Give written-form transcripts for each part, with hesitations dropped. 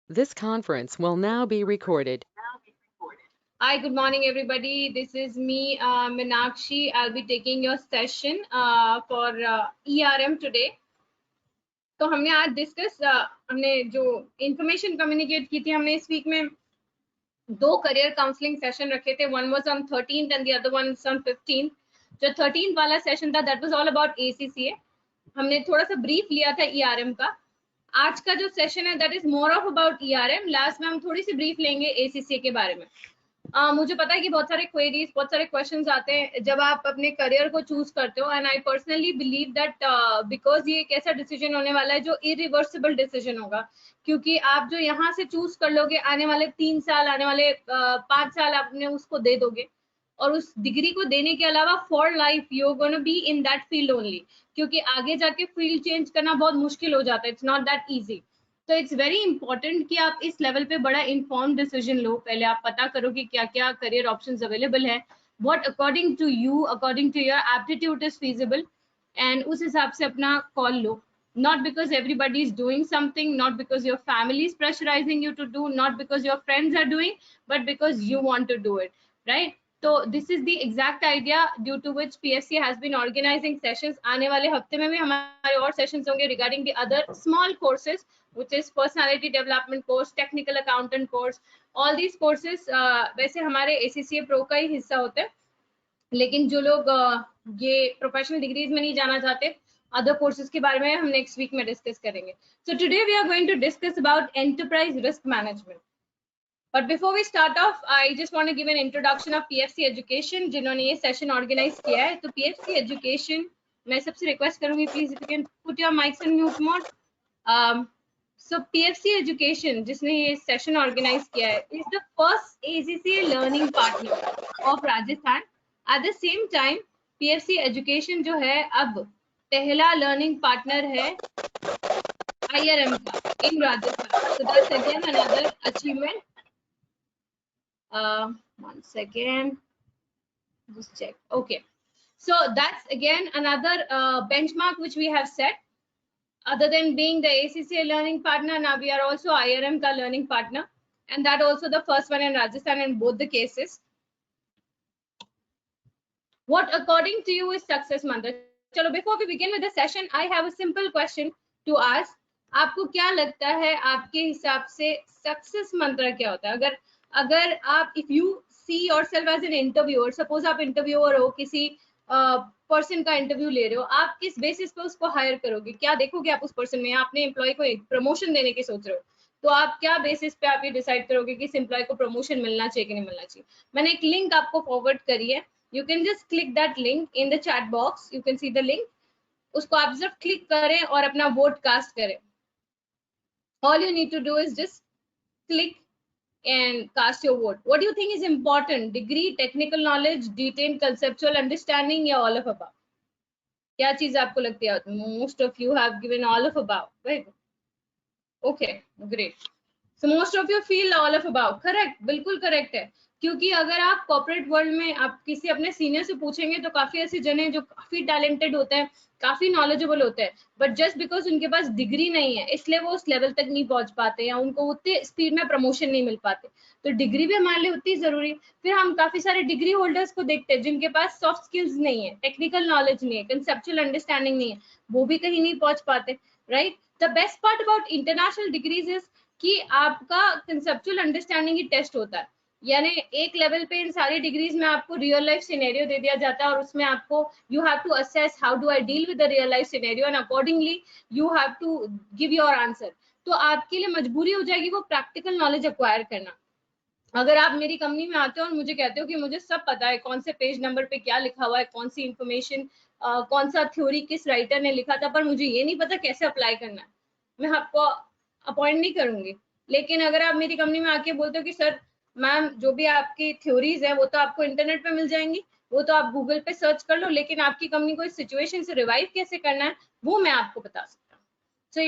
This conference will now be recorded. Hi, good morning, everybody. This is me, Meenakshi. I'll be taking your session for ERM today. तो हमने आज discuss हमने जो information communicate की थी, हमने इस वीक में दो करियर काउंसलिंग सेशन रखे थे. One was on 13th and the other one on 15th. जो 13th वाला सेशन था that was all about ACCA. हमने थोड़ा सा ब्रीफ लिया था ERM का. आज का जो सेशन है that is more of about ERM. Last में हम थोड़ी सी ब्रीफ लेंगे ACCA के बारे में. मुझे पता है कि बहुत सारे क्वेरीज, बहुत सारे क्वेश्चंस आते हैं जब आप अपने करियर को चूज करते हो. And I personally believe that because ये एक ऐसा डिसीजन होने वाला है जो इरिवर्सिबल डिसीजन होगा, क्योंकि आप जो यहाँ से चूज कर लोगे आने वाले 3 साल, आने वाले 5 साल आपने उसको दे दोगे, और उस डिग्री को देने के अलावा for life you are gonna be in that field only, क्योंकि आगे जाके फील्ड चेंज करना बहुत मुश्किल हो जाता है. It's not that easy. तो इट्स वेरी इंपॉर्टेंट कि आप इस लेवल पे बड़ा इन्फॉर्म डिसीजन लो. पहले आप पता करो कि क्या क्या करियर ऑप्शंस अवेलेबल है, what according to you, according to your aptitude is feasible, and उस हिसाब से अपना कॉल लो. Not because everybody is doing something, not because your family is pressurizing you to do, not because your friends are doing, but because you want to do it, right? So this is the exact idea due to which PFC has been organizing sessions. आने वाले हफ्ते में भी हमारे और sessions होंगे regarding the other small courses, which is personality development course, technical accountant course. All these courses वैसे हमारे ACCA Pro का ही हिस्सा होते हैं, लेकिन जो लोग ये प्रोफेशनल डिग्रीज में नहीं जाना चाहते, अदर कोर्सेज के बारे में हम नेक्स्ट वीक में डिस्कस करेंगे. So today we are going to discuss about enterprise risk management. But before we start off, I just want to give an introduction of PFC education, जिन्होंने ये session organise किया है. तो PFC education, मैं सबसे request करूंगी please if you can put your mics in mute mode. So PFC Education, जिसने ये सेशन ऑर्गेनाइज किया है, is the first ACCA learning partner of Rajasthan. At the same time, PFC Education जो है अब पहला लर्निंग पार्टनर है IRM का in Rajasthan. So that's again another achievement. One second, just check. Okay, so that's again another benchmark which we have set. Other than being the ACCA learning partner, now we are also IRM ka learning partner, and that also the first one in Rajasthan in both the cases. What according to you is success mantra? Chalo, before we begin with the session, I have a simple question to ask. आपको क्या लगता है, आपके हिसाब से success मंत्र क्या होता है? अगर आप, if you see yourself as an interviewer, suppose आप इंटरव्यूअर हो, किसी पर्सन का इंटरव्यू ले रहे हो, आप किस बेसिस पे उसको हायर करोगे? क्या देखोगे आप उस पर्सन में? आपने एम्प्लॉय को प्रमोशन देने की सोच रहे हो, तो आप क्या बेसिस पे आप ये डिसाइड करोगे कि इस एम्प्लॉय को प्रमोशन मिलना चाहिए कि नहीं मिलना चाहिए? मैंने एक लिंक आपको फॉरवर्ड करी है. You can just click that link in the chat box. You can see the link. उसको आप सिर्फ क्लिक करें और अपना वोट कास्ट करें. All you need to do is just click and cast your vote. What do you think is important? Degree, technical knowledge, detailed conceptual understanding, या all of above? क्या चीज आपको लगती है? Most of you have given all of above, right? Okay, great. So most of you feel all of above. Correct, बिल्कुल correct है. क्योंकि अगर आप कॉर्पोरेट वर्ल्ड में आप किसी अपने सीनियर से पूछेंगे तो काफी ऐसे जन हैं जो काफी टैलेंटेड होते हैं, काफी नॉलेजेबल होते हैं, बट जस्ट बिकॉज उनके पास डिग्री नहीं है इसलिए वो उस लेवल तक नहीं पहुंच पाते, या उनको उतने स्पीड में प्रमोशन नहीं मिल पाते. तो डिग्री भी हमारे लिए उतनी जरूरी. फिर हम काफी सारे डिग्री होल्डर्स को देखते हैं जिनके पास सॉफ्ट स्किल्स नहीं है, टेक्निकल नॉलेज नहीं है, कंसेप्चुअल अंडरस्टैंडिंग नहीं है, वो भी कहीं नहीं पहुंच पाते, right? The best part about international degrees is कि आपका कंसेप्चुअल अंडरस्टैंडिंग ही टेस्ट होता है. यानी एक लेवल पे इन सारी डिग्रीज में आपको रियल लाइफ सिनेरियो दे दिया जाता है, और उसमें आपको you have to assess how do I deal with the real life scenario, and accordingly you have to give your answer. तो आपके लिए मजबूरी हो जाएगी वो प्रैक्टिकल नॉलेज एक्वायर करना. अगर आप मेरी कंपनी में आते हो और मुझे कहते हो कि मुझे सब पता है, कौन से पेज नंबर पे क्या लिखा हुआ है, कौन सी इंफॉर्मेशन, कौन सा थ्योरी किस राइटर ने लिखा था, पर मुझे ये नहीं पता कैसे अप्लाई करना है, मैं आपको अपॉइंट नहीं करूंगी. लेकिन अगर आप मेरी कंपनी में आके बोलते हो कि सर मैम जो भी आपकी थ्योरीज है वो तो आपको इंटरनेट पे मिल जाएंगी, वो तो आप गूगल पे सर्च कर लो, लेकिन आपकी कंपनी को इस सिचुएशन से रिवाइव कैसे करना है वो मैं आपको बता सकता हूँ. So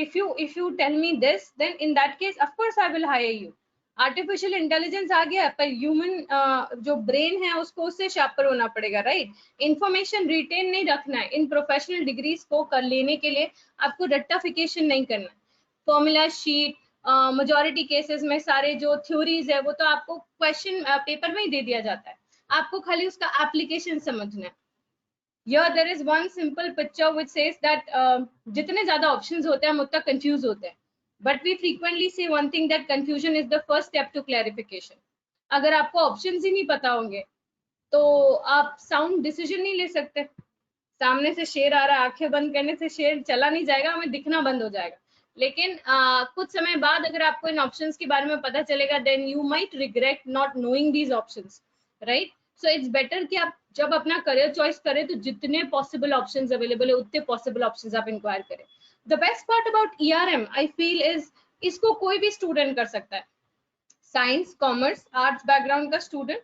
if you tell me this, then in that case of course I will hire you. Artificial intelligence आ गया, पर ह्यूमन जो ब्रेन है उसको उससे शार्पर होना पड़ेगा, राइट? इंफॉर्मेशन रिटेन नहीं रखना है. इन प्रोफेशनल डिग्रीज को कर लेने के लिए आपको रट्टाफिकेशन नहीं करना है. फॉर्मूला शीट, majority cases में सारे जो theories है वो तो आपको question पेपर में ही दे दिया जाता है, आपको खाली उसका application समझना है। Here there is one simple picture which says that जितने ज़्यादा options होते हैं हम उतना confuse होते हैं, but we frequently say one thing that confusion is the first step to clarification. अगर आपको options ही नहीं पता होंगे तो आप sound decision नहीं ले सकते। सामने से शेर आ रहा है, आंखें बंद करने से शेर चला नहीं जाएगा, हमें दिखना बंद हो जाएगा। लेकिन कुछ समय बाद अगर आपको इन ऑप्शंस के बारे में पता चलेगा, then you might regret not knowing these options, right? So it's better कि आप जब अपना करियर चॉइस करें तो जितने पॉसिबल ऑप्शंस अवेलेबल है उतने पॉसिबल ऑप्शंस आप इंक्वायर करें। The best part about ERM I feel is इसको कोई भी स्टूडेंट कर सकता है, साइंस, कॉमर्स, आर्ट्स बैकग्राउंड का स्टूडेंट,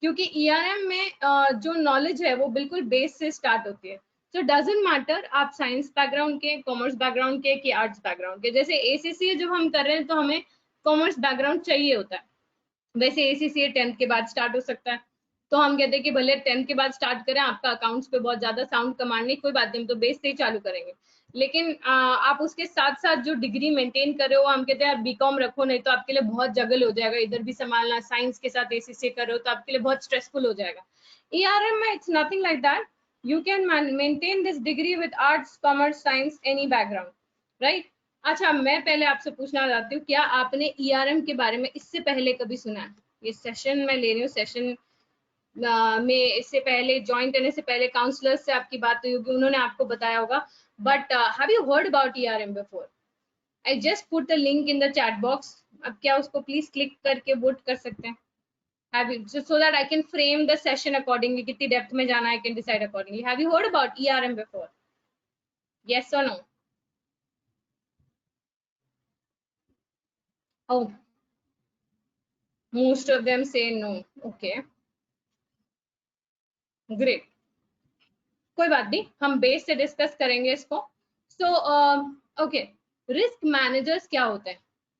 क्योंकि ERM में जो नॉलेज है वो बिल्कुल बेस से स्टार्ट होती है। सो डजंट मैटर आप साइंस बैकग्राउंड के, कॉमर्स बैकग्राउंड के कि आर्ट्स बैकग्राउंड के। जैसे ACCA जब हम कर रहे हैं तो हमें कॉमर्स बैकग्राउंड चाहिए होता है, वैसे ACCA 10th के बाद स्टार्ट हो सकता है, तो हम कहते हैं कि भले 10th के बाद स्टार्ट करें, आपका अकाउंट्स पे बहुत ज्यादा साउंड कमांड नहीं, कोई बात नहीं, हम तो बेस से ही चालू करेंगे। लेकिन आप उसके साथ साथ जो डिग्री मेंटेन कर रहे हो, हम कहते हैं यार BCom रखो, नहीं तो आपके लिए बहुत जगल हो जाएगा, इधर भी संभालना, साइंस के साथ ACCA कर रहे हो तो आपके लिए बहुत स्ट्रेसफुल हो जाएगा। ERM में it's nothing like that, you can maintain this degree with arts, commerce, science, any background, right? अच्छा, मैं पहले आपसे पूछना चाहती हूँ, क्या आपने ERM के बारे में इससे पहले कभी सुना है? ये सेशन मैं ले रही हूँ, सेशन में इससे पहले ज्वाइन करने से पहले काउंसलर्स से आपकी बात हुई होगी, उन्होंने आपको बताया होगा, but have you heard about ERM before? I just put the link in the chat box, अब क्या उसको प्लीज क्लिक करके वोट कर सकते हैं? Have you, so that I can frame the session accordingly, कितनी depth में जाना, I can decide accordingly. Have you heard about ERM before? Yes or no? Oh, most of them say no. Okay, great. कोई बात नहीं, हम base से discuss करेंगे इसको। सो ओके, रिस्क मैनेजर्स क्या होते हैं?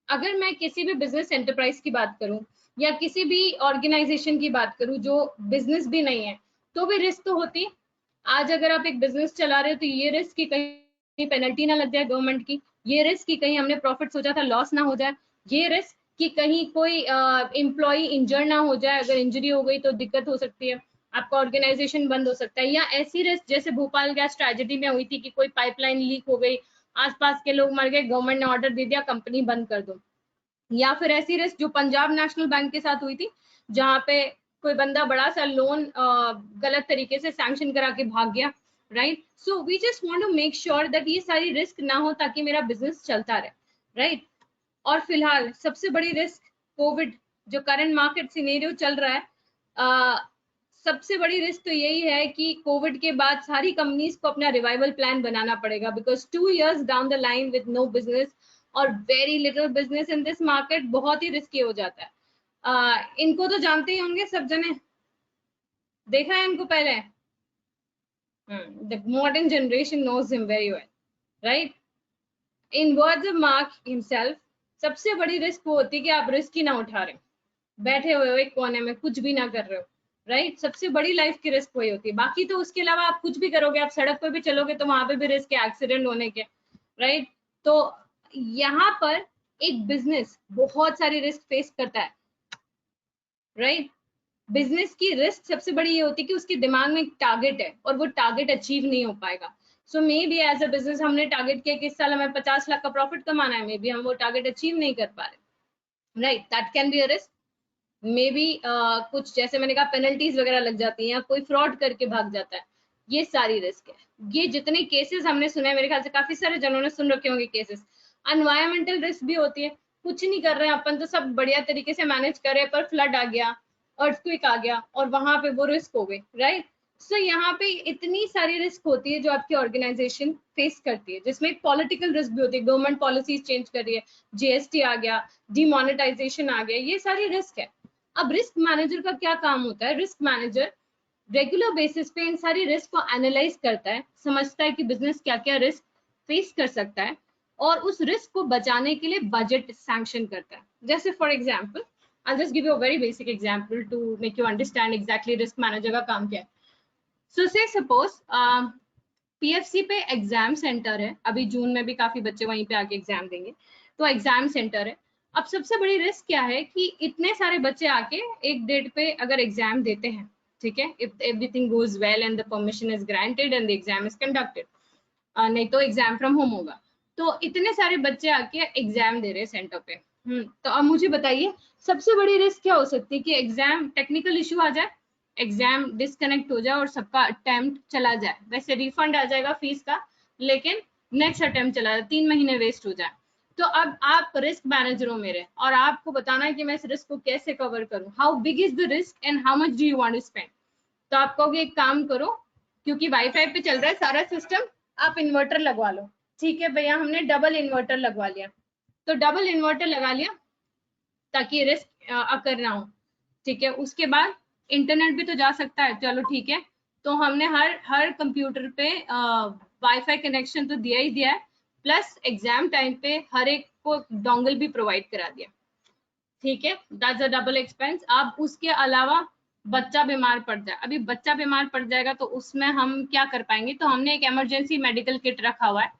अगर मैं किसी भी बिजनेस एंटरप्राइज की बात करूं या किसी भी ऑर्गेनाइजेशन की बात करूं जो बिजनेस भी नहीं है, तो भी रिस्क तो होती है। आज अगर आप एक बिजनेस चला रहे हो तो ये रिस्क की कहीं पेनल्टी ना लग जाए गवर्नमेंट की, ये रिस्क की कहीं हमने प्रॉफिट सोचा था लॉस ना हो जाए, ये रिस्क कि कहीं कोई एम्प्लॉय इंजर ना हो जाए, अगर इंजरी हो गई तो दिक्कत हो सकती है, आपका ऑर्गेनाइजेशन बंद हो सकता है। या ऐसी रिस्क जैसे भोपाल गैस ट्रेजेडी में हुई थी कि कोई पाइपलाइन लीक हो गई, आसपास के लोग मर गए, गवर्नमेंट ने ऑर्डर दे दिया कंपनी बंद कर दो। या फिर ऐसी रिस्क जो पंजाब नेशनल बैंक के साथ हुई थी, जहाँ पे कोई बंदा बड़ा सा लोन गलत तरीके से सैंक्शन करा के भाग गया, right? So we just want to make sure that ये सारी रिस्क ना हो ताकि मेरा बिजनेस चलता रहे, राइट? और फिलहाल सबसे बड़ी रिस्क कोविड, जो करंट मार्केट सिनेरियो चल रहा है, सबसे बड़ी रिस्क तो यही है कि कोविड के बाद सारी कंपनीज को अपना रिवाइवल प्लान बनाना पड़ेगा, because 2 years down the line with no business और very little business in this market बहुत ही रिस्की हो जाता है। इनको तो जानते ही होंगे सब जने, देखा है इनको पहले, the modern generation knows him very well, right? In words of Mark himself, सबसे बड़ी रिस्क वो होती है कि आप रिस्क ही ना उठा रहे, बैठे हुए हो एक कोने में कुछ भी ना कर रहे हो, राइट? सबसे बड़ी लाइफ की रिस्क वही होती है। बाकी तो उसके अलावा आप कुछ भी करोगे, आप सड़क पे भी चलोगे तो वहां पे भी रिस्क है एक्सीडेंट होने के, राइट? तो यहाँ पर एक बिजनेस बहुत सारी रिस्क फेस करता है, राइट? बिजनेस की रिस्क सबसे बड़ी ये होती है कि उसके दिमाग में एक टारगेट है और वो टारगेट अचीव नहीं हो पाएगा। So maybe as a business हमने टारगेट किया कि इस साल हमें 50 लाख का प्रॉफिट कमाना है, मे बी हम वो टारगेट अचीव नहीं कर पा रहे, right? That can be a risk. May be कुछ जैसे मैंने कहा पेनल्टीज वगैरह लग जाती हैं या कोई फ्रॉड करके भाग जाता है, ये सारी रिस्क है। ये जितने केसेस हमने सुने, मेरे ख्याल से काफी सारे जनों ने सुन रखे होंगे केसेस। एनवायरमेंटल रिस्क भी होती है, कुछ नहीं कर रहे हैं अपन तो सब बढ़िया तरीके से मैनेज कर रहे हैं, पर फ्लड आ गया, अर्थक्वेक आ गया और वहां पे वो रिस्क हो गई, राइट? सो यहाँ पे इतनी सारी रिस्क होती है जो आपकी ऑर्गेनाइजेशन फेस करती है, जिसमें पॉलिटिकल रिस्क भी होती है, गवर्नमेंट पॉलिसीज चेंज कर रही है, GST आ गया, डिमोनेटाइजेशन आ गया, ये सारी रिस्क है। अब रिस्क मैनेजर का क्या काम होता है? रिस्क मैनेजर रेगुलर बेसिस पे इन सारी रिस्क को एनालाइज करता है, समझता है कि बिजनेस क्या क्या रिस्क फेस कर सकता है और उस रिस्क को बचाने के लिए बजट सैंक्शन करता है। जैसे for example, I'll just give you a very basic example to make you understand exactly risk manager का काम क्या है. So say suppose PFC पे एग्जाम सेंटर है, अभी जून में भी काफी बच्चे वहीं पे आके एग्जाम देंगे, तो एग्जाम सेंटर है। अब सबसे बड़ी रिस्क क्या है कि इतने सारे बच्चे आके एक डेट पे अगर एग्जाम देते हैं, ठीक है, if everything goes well and the permission is granted and the exam is conducted, नहीं तो एग्जाम फ्रॉम होम होगा, तो इतने सारे बच्चे आके एग्जाम दे रहे हैं सेंटर पे। तो अब मुझे बताइए सबसे बड़ी रिस्क क्या हो सकती है कि एग्जाम टेक्निकल इशू आ जाए, एग्जाम डिस्कनेक्ट हो जाए और सबका अटेम्प्ट चला जाए। वैसे रिफंड आ जाएगा फीस का, लेकिन नेक्स्ट अटेम्प्ट चला जाए, 3 महीने वेस्ट हो जाए। तो अब आप रिस्क मैनेजर हो मेरे, और आपको बताना है कि मैं इस रिस्क को कैसे कवर करूं। How big is the risk and how much do you want to spend. तो आप कहोगे एक काम करो, क्योंकि वाईफाई पे चल रहा है सारा सिस्टम, आप इन्वर्टर लगवा लो। ठीक है भैया, हमने डबल इन्वर्टर लगवा लिया। तो डबल इन्वर्टर लगा लिया ताकि रिस्क अकर ना हो। ठीक है, उसके बाद इंटरनेट भी तो जा सकता है, चलो ठीक है। तो हमने हर कंप्यूटर पे वाईफाई कनेक्शन तो दिया ही दिया है, प्लस एग्जाम टाइम पे हर एक को डोंगल भी प्रोवाइड करा दिया। ठीक है, दैट्स अ डबल एक्सपेंस। अब उसके अलावा बच्चा बीमार पड़ जाए, अभी बच्चा बीमार पड़ जाएगा तो उसमें हम क्या कर पाएंगे, तो हमने एक इमरजेंसी मेडिकल किट रखा हुआ है,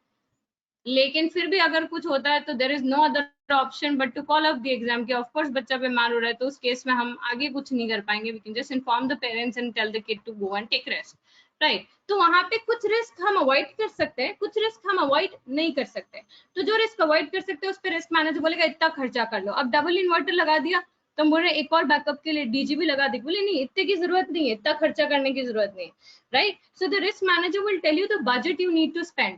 लेकिन फिर भी अगर कुछ होता है तो there is no other option but to call off the exam कि ऑफ कोर्स बच्चा बीमार हो रहा है, तो उस केस में हम आगे कुछ नहीं कर पाएंगे, we can just inform the parents and tell the kid to go and take rest, right. तो वहां पे कुछ रिस्क हम अवॉइड कर सकते हैं, कुछ रिस्क हम अवॉइड नहीं कर सकते। तो जो रिस्क अवॉइड कर सकते हैं उस पर रिस्क मैनेजर बोलेगा इतना खर्चा कर लो। अब डबल इन्वर्टर लगा दिया तो हम बोल रहे एक और बैकअप के लिए डीजीबी लगा दी, बोले नहीं इतने की जरूरत नहीं है, इतना खर्चा करने की जरूरत नहीं, right. So the risk manager will tell you the budget you need to spend,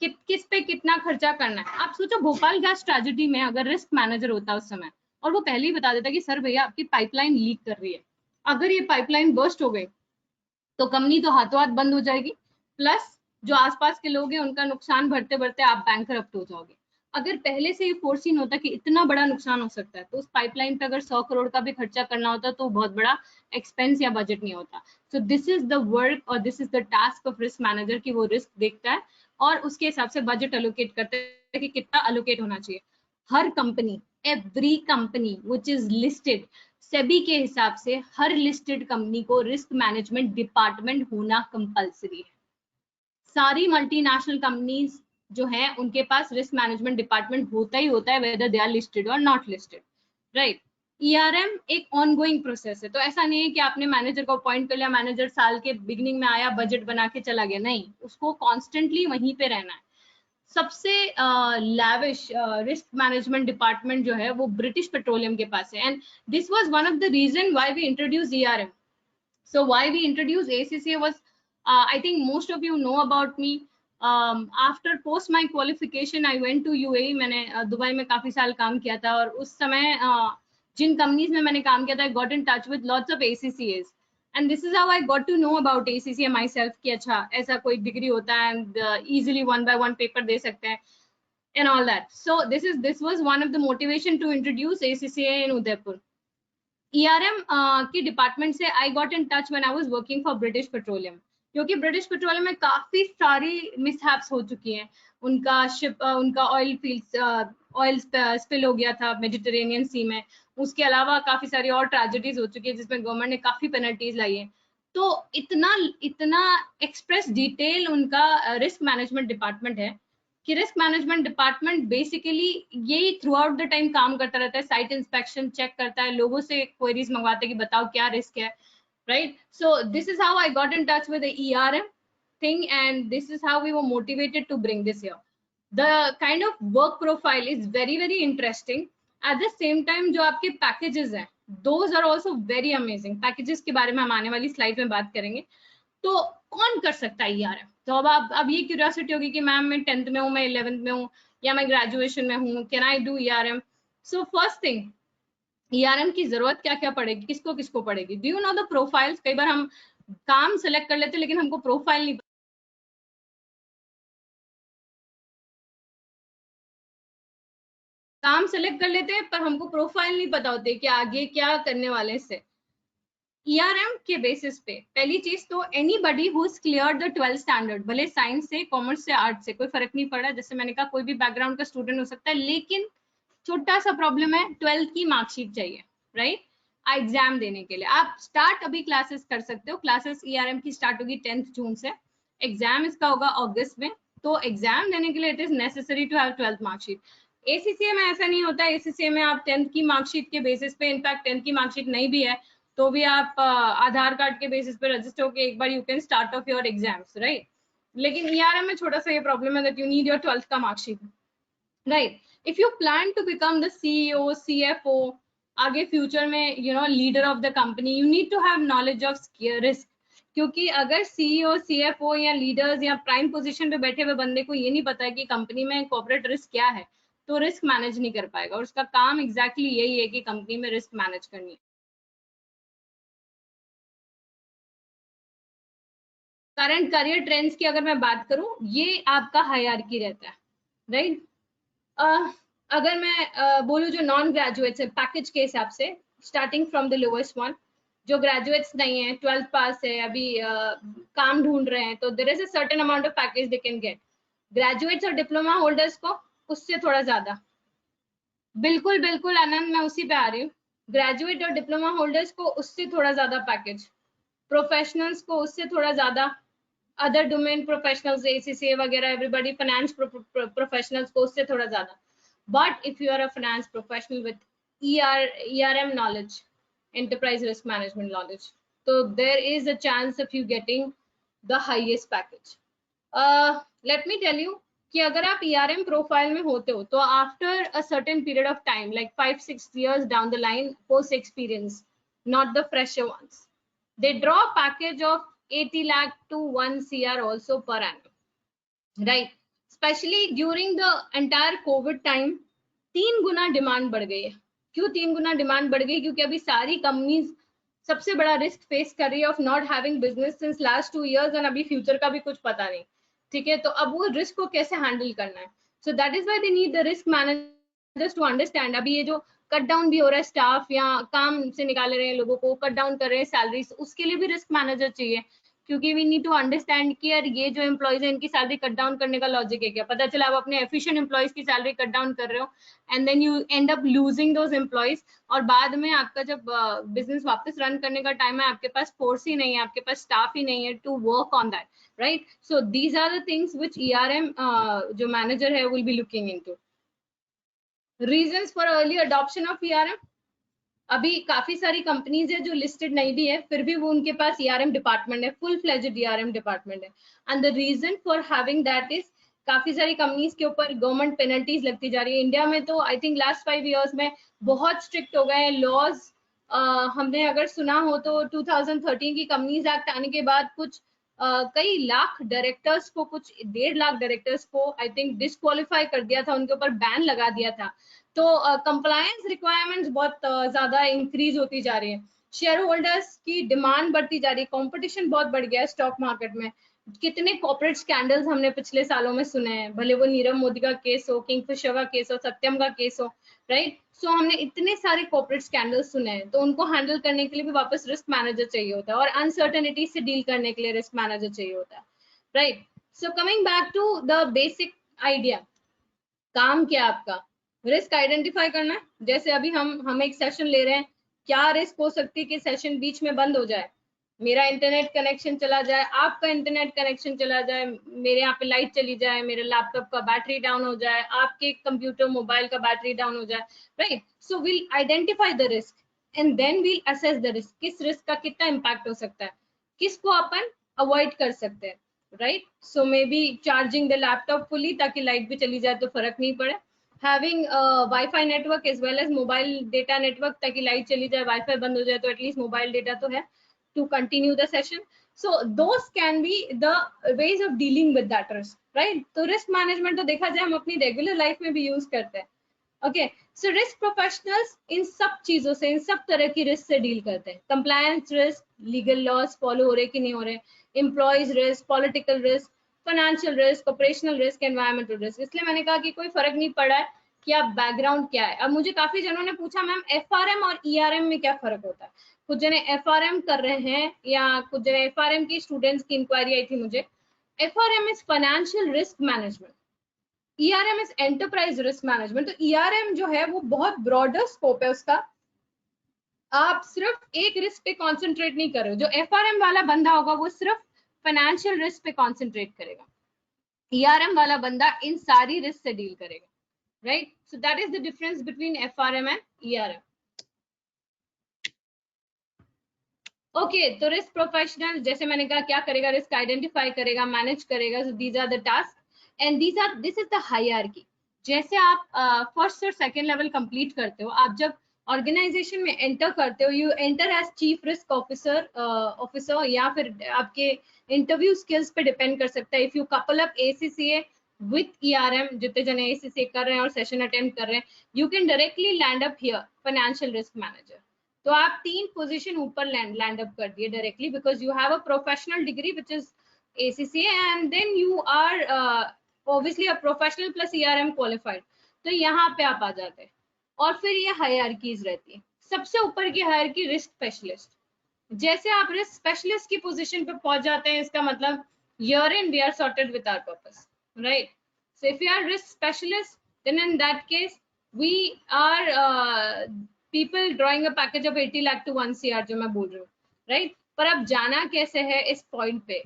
किस पे कितना खर्चा करना है। आप सोचो भोपाल गैस ट्रेजेडी में अगर रिस्क मैनेजर होता उस समय और वो पहले ही बता देता कि सर भैया आपकी पाइपलाइन लीक कर रही है, अगर ये पाइपलाइन बर्स्ट हो गई तो कंपनी तो हाथों हाथ बंद हो जाएगी, प्लस जो आसपास के लोग हैं उनका नुकसान भरते भरते आप बैंकरप्ट हो जाओगे। अगर पहले से ही फोर्सीन होता कि इतना बड़ा नुकसान हो सकता है तो उस पाइपलाइन पे अगर 100 करोड़ का भी खर्चा करना होता तो बहुत बड़ा एक्सपेंस या बजट नहीं होता। So this is the work और this is the task of risk manager कि वो रिस्क देखता है और उसके हिसाब से बजट एलोकेट करता है कि कितना एलोकेट होना चाहिए। हर company, every company which is listed SEBI के हिसाब से हर लिस्टेड कंपनी को रिस्क मैनेजमेंट डिपार्टमेंट होना कंपलसरी है। सारी मल्टीनेशनल कंपनीज जो है उनके पास रिस्क मैनेजमेंट डिपार्टमेंट होता ही होता है, वेदर दे आर लिस्टेड और नॉट लिस्टेड, राइट। ईआरएम एक ऑनगोइंग प्रोसेस है, तो ऐसा नहीं है कि आपने मैनेजर को अपॉइंट कर लिया, मैनेजर साल के बिगिनिंग में आया बजट बना के चला गया, नहीं, उसको कॉन्स्टेंटली वहीं पे रहना है। सबसे लैविश रिस्क मैनेजमेंट डिपार्टमेंट जो है वो ब्रिटिश पेट्रोलियम के पास है, and this was one of the reason why we introduce ERM. So why we introduced ACCA was, I think most of you know about me. After post my qualification, I went to UAE. मैंने Dubai में काफी साल काम किया था और उस समय जिन कंपनीज में मैंने काम किया था, I got in touch with lots of ACCAs. And this is how I got to know about ACCA myself कि अच्छा ऐसा कोई डिग्री होता है and easily one by one paper दे सकते हैं and all that. So this was one of the motivation to introduce ACCA in Udaipur. ERM की डिपार्टमेंट से I got in touch when I was working for British petroleum, क्योंकि British petroleum में काफी सारी mishaps हो चुकी हैं। उनका शिप उनका ऑयल फील्ड ऑयल स्पिल हो गया था मेडिटेरेनियन सी में, उसके अलावा काफी सारी और ट्रेजेडीज हो चुकी है जिसमें गवर्नमेंट ने काफी पेनल्टीज लाई है। तो इतना इतना एक्सप्रेस डिटेल उनका रिस्क मैनेजमेंट डिपार्टमेंट है कि रिस्क मैनेजमेंट डिपार्टमेंट बेसिकली यही थ्रू आउट द टाइम काम करता रहता है, साइट इंस्पेक्शन चेक करता है, लोगों से क्वेरीज मंगवाते हैं कि बताओ क्या रिस्क है, right. So this is how I got in touch with the ERM thing and this is how we were motivated to bring this here. The kind of work profile is very interesting. At the same time जो आपके packages हैं those are also very amazing. Packages के बारे में हम आने वाली slide में बात करेंगे। तो कौन कर सकता है ERM? तो अब ये क्यूरियोसिटी होगी कि मैम मैं 10th में हूँ, मैं 11th में हूँ या मैं ग्रेजुएशन में हूँ, can I do ERM? So first thing, ERM की जरूरत क्या क्या पड़ेगी, किसको किसको पड़ेगी? Do you know the profiles? कई बार हम काम सेलेक्ट कर लेते लेकिन हमको प्रोफाइल नहीं, काम सेलेक्ट कर लेते हैं पर हमको प्रोफाइल नहीं पता होती कि आगे क्या करने वाले इससे। ERM के बेसिस पे पहली चीज तो anybody who is clear the 12th standard, भले साइंस से, कॉमर्स से, आर्ट से, कोई फर्क नहीं पड़ा, जैसे मैंने कहा कोई भी बैकग्राउंड का स्टूडेंट हो सकता है, लेकिन छोटा सा प्रॉब्लम है, 12th की मार्कशीट चाहिए, राइट। एग्जाम देने के लिए आप स्टार्ट अभी क्लासेस कर सकते हो, क्लासेस ERM की स्टार्ट होगी 10th जून से, एग्जाम इसका होगा अगस्त में, तो एग्जाम देने के लिए it is necessary to have 12th marksheet. ACCA में ऐसा नहीं होता। ACCA में आप 10th की मार्कशीट के बेसिस पे, इनफैक्ट 10th की मार्कशीट नहीं भी है तो भी आप आधार कार्ड के बेसिस पे रजिस्टर होकर एक बार you can start off your exams, right. लेकिन ERM में छोटा सा ये प्रॉब्लम है that you need your 12th का marksheet, right. If you plan to become the CEO, CFO, आगे फ्यूचर में leader of the company, you need to have knowledge of risk. क्योंकि अगर CEO, CFO या लीडर्स या prime position पे बैठे हुए बंदे को ये नहीं पता है कि कंपनी में कॉर्पोरेट रिस्क क्या है, तो रिस्क मैनेज नहीं कर पाएगा। और उसका काम एग्जैक्टली यही है कि कंपनी में रिस्क मैनेज करनी है। करंट करियर ट्रेंड्स की अगर मैं बात करूं, ये आपका हायरार्की रहता है, राइट। अगर मैं बोलूं जो नॉन ग्रेजुएट्स है पैकेज के हिसाब से, starting from the lowest one, जो ग्रेजुएट्स नहीं है, 12th पास है, अभी काम ढूंढ रहे हैं, तो there is a certain amount of package they can get. Graduates और डिप्लोमा होल्डर्स को उससे थोड़ा ज्यादा। बिल्कुल बिल्कुल आनंद, मैं उसी पे आ रही हूँ। ग्रेजुएट और डिप्लोमा होल्डर्स को उससे थोड़ा ज्यादा पैकेज, प्रोफेशनल्स को उससे थोड़ा ज्यादा, अदर डोमेन प्रोफेशनल्स, ACCA वगैरह, एवरीबॉडी फाइनेंस प्रोफेशनल्स को उससे थोड़ा ज्यादा। But if you are a finance professional with ERM knowledge, enterprise risk management knowledge, so there is a chance of you getting the highest package. Let me tell you कि अगर आप ERM profile में होते हो तो after a certain period of time, like 5-6 years down the line, post experience, not the fresher ones, they draw a package of 80 lakh to 1 CR also per annum, right? Especially during the entire COVID time, 3 Guna demand बढ़ गई है। क्यों 3 गुना demand बढ़ गई? क्योंकि अभी सारी companies सबसे बड़ा रिस्क फेस कर रही है of not having business since last 2 years, और अभी फ्यूचर का भी कुछ पता नहीं, ठीक है। तो अब वो रिस्क को कैसे हैंडल करना है, so that is why they need the risk managers to understand. अभी ये जो कट डाउन भी हो रहा है, स्टाफ या काम से निकाले रहे हैं लोगों को, कट डाउन कर रहे हैं सैलरी, उसके लिए भी रिस्क मैनेजर चाहिए। क्योंकि वी नीड टू अंडरस्टैंड कि यार ये जो एम्प्लॉयज है इनकी सैलरी कट डाउन करने का लॉजिक है क्या। पता चला आप अपने एफिशिएंट एम्प्लॉयज की सैलरी कट डाउन कर रहे हो and then you end up losing those employees, और बाद में आपका जब बिजनेस वापस रन करने का टाइम है, आपके पास फोर्स ही नहीं है, आपके पास स्टाफ ही नहीं है to work on that, right. So these are the things which ERM जो मैनेजर है will be looking into. Reasons for early adoption of ERM, अभी काफी सारी कंपनीज है जो लिस्टेड नहीं भी है, फिर भी वो उनके पास ERM डिपार्टमेंट है, फुल फ्लेज्ड ERM डिपार्टमेंट है। And the reason for having that is काफी सारी कंपनीज के ऊपर गवर्नमेंट पेनल्टीज लगती जा रही है। इंडिया में तो आई थिंक लास्ट 5 years में बहुत स्ट्रिक्ट हो गए हैं लॉज। हमने अगर सुना हो तो 2013 की कंपनीज एक्ट आने के बाद कुछ कई लाख डायरेक्टर्स को, कुछ 1.5 लाख डायरेक्टर्स को आई थिंक डिस्क्वालीफाई कर दिया था, उनके ऊपर बैन लगा दिया था। तो कंप्लायंस रिक्वायरमेंट्स बहुत ज्यादा इंक्रीज होती जा रही है, शेयर होल्डर्स की डिमांड बढ़ती जा रही है, कंपटीशन बहुत बढ़ गया है स्टॉक मार्केट में। कितने कॉर्पोरेट स्कैंडल्स हमने पिछले सालों में सुने हैं, भले वो नीरव मोदी का केस हो, किंगफिशर का केस हो, सत्यम का केस हो, राइट। सो हमने इतने सारे कॉर्पोरेट स्कैंडल्स सुने हैं, तो उनको हैंडल करने के लिए भी वापस रिस्क मैनेजर चाहिए होता है, और अनसर्टेनिटी से डील करने के लिए रिस्क मैनेजर चाहिए होता है, right. So coming back to the basic idea, काम क्या आपका, रिस्क आइडेंटिफाई करना है। जैसे अभी हम एक सेशन ले रहे हैं, क्या रिस्क हो सकती है कि सेशन बीच में बंद हो जाए, मेरा इंटरनेट कनेक्शन चला जाए, आपका इंटरनेट कनेक्शन चला जाए, मेरे यहाँ पे लाइट चली जाए, मेरे लैपटॉप का बैटरी डाउन हो जाए, आपके कंप्यूटर मोबाइल का बैटरी डाउन हो जाए, right. So will identify the risk and then will assess the risk, किस रिस्क का कितना इम्पैक्ट हो सकता है, किसको अपन अवॉइड कर सकते हैं, right. So maybe charging the laptop fully ताकि लाइट भी चली जाए तो फर्क नहीं पड़े, having wifi network as well as mobile data network ताकि लाइट चली जाए, वाईफाई बंद हो जाए तो एटलीस्ट मोबाइल डेटा तो है to continue the session. So those can be the ways of dealing with that risk, right? तो risk management तो देखा जाए हम अपनी रेगुलर लाइफ में भी यूज करते हैं। ओके, सो रिस्क प्रोफेशनल्स इन सब चीजों से, इन सब तरह की रिस्क से डील करते हैं। Compliance risk, legal laws follow हो रहे कि नहीं हो रहे, employees risk, political risk, financial risk, operational risk, environmental risk. इसलिए मैंने कहा कि कोई फर्क नहीं पड़ा है कि आप बैकग्राउंड क्या है। अब मुझे काफी जनों ने पूछा मैम FRM और ERM में क्या फर्क होता है। कुछ जने FRM कर रहे हैं या कुछ जने FRM की स्टूडेंट्स की इंक्वायरी आई थी मुझे। FRM is financial risk management, ERM is enterprise risk management. तो ERM जो है वो बहुत ब्रॉडर स्कोप है उसका, आप सिर्फ एक रिस्क पे कॉन्सेंट्रेट नहीं कर रहे हो। जो FRM वाला बंदा होगा वो सिर्फ फाइनेंशियल रिस्क पे कॉन्सेंट्रेट करेगा, ERM वाला बंदा इन सारी रिस्क से डील करेगा, right? So that is the difference between FRM and ERM. Okay तो रिस्क प्रोफेशनल जैसे मैंने कहा क्या करेगा, रिस्क आइडेंटिफाई करेगा, मैनेज करेगा. So these are the task and this is the hierarchy. जैसे आप फर्स्ट और सेकंड लेवल कंप्लीट करते हो, आप जब ऑर्गेनाइजेशन में एंटर करते हो, you enter as chief risk officer या फिर आपके इंटरव्यू स्किल्स पे डिपेंड कर सकता है. If you couple up ACCA with ERM, जितने जने ACCA कर रहे हैं और सेशन अटेंड कर रहे हैं, you can directly land up here financial risk manager. तो आप 3 पोजीशन ऊपर लैंड अप कर दिए directly, because you have a professional degree which is ACCA and then you are obviously a professional plus ERM qualified. तो यहाँ पे आप आ जाते हैं. और फिर ये हायरार्कीज रहती है. सबसे ऊपर की हायरार्की रिस्क स्पेशलिस्ट. जैसे आप रिस्क स्पेशलिस्ट की पोजीशन पे पहुंच जाते हैं, इसका मतलब year in we are sorted with our purpose, right? So if you are risk specialist, then in that case we are people drawing a package of 80 lakh to 1 CR जो मैं बोल रही हूँ, right? पर अब जाना कैसे है इस पॉइंट पे,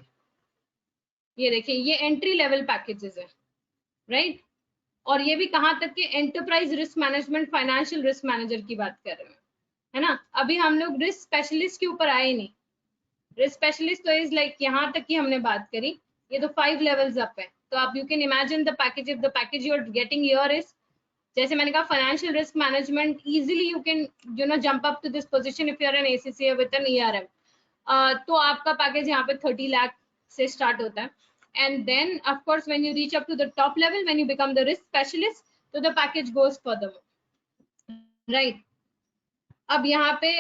ये देखिए ये एंट्री लेवल पैकेजेस है, राइट? और ये भी कहाँ तक कि enterprise risk management financial risk manager की बात कर रहे हैं, है ना? अभी हम लोग रिस्क स्पेशलिस्ट के ऊपर आए नहीं. रिस्क स्पेशलिस्ट तो इज लाइक यहाँ तक की हमने बात करी, ये तो 5 लेवल्स अप है. तो आप you can imagine the package, if the package you are getting here is, जैसे मैंने कहा financial risk management, easily you can jump up to this position if you are an ACCA with an ERM. तो आपका package यहाँ पे 30 लाख से start होता है. And then of course when you reach up to the top level, when you become the risk specialist, तो the package goes further, right? अब यहाँ पे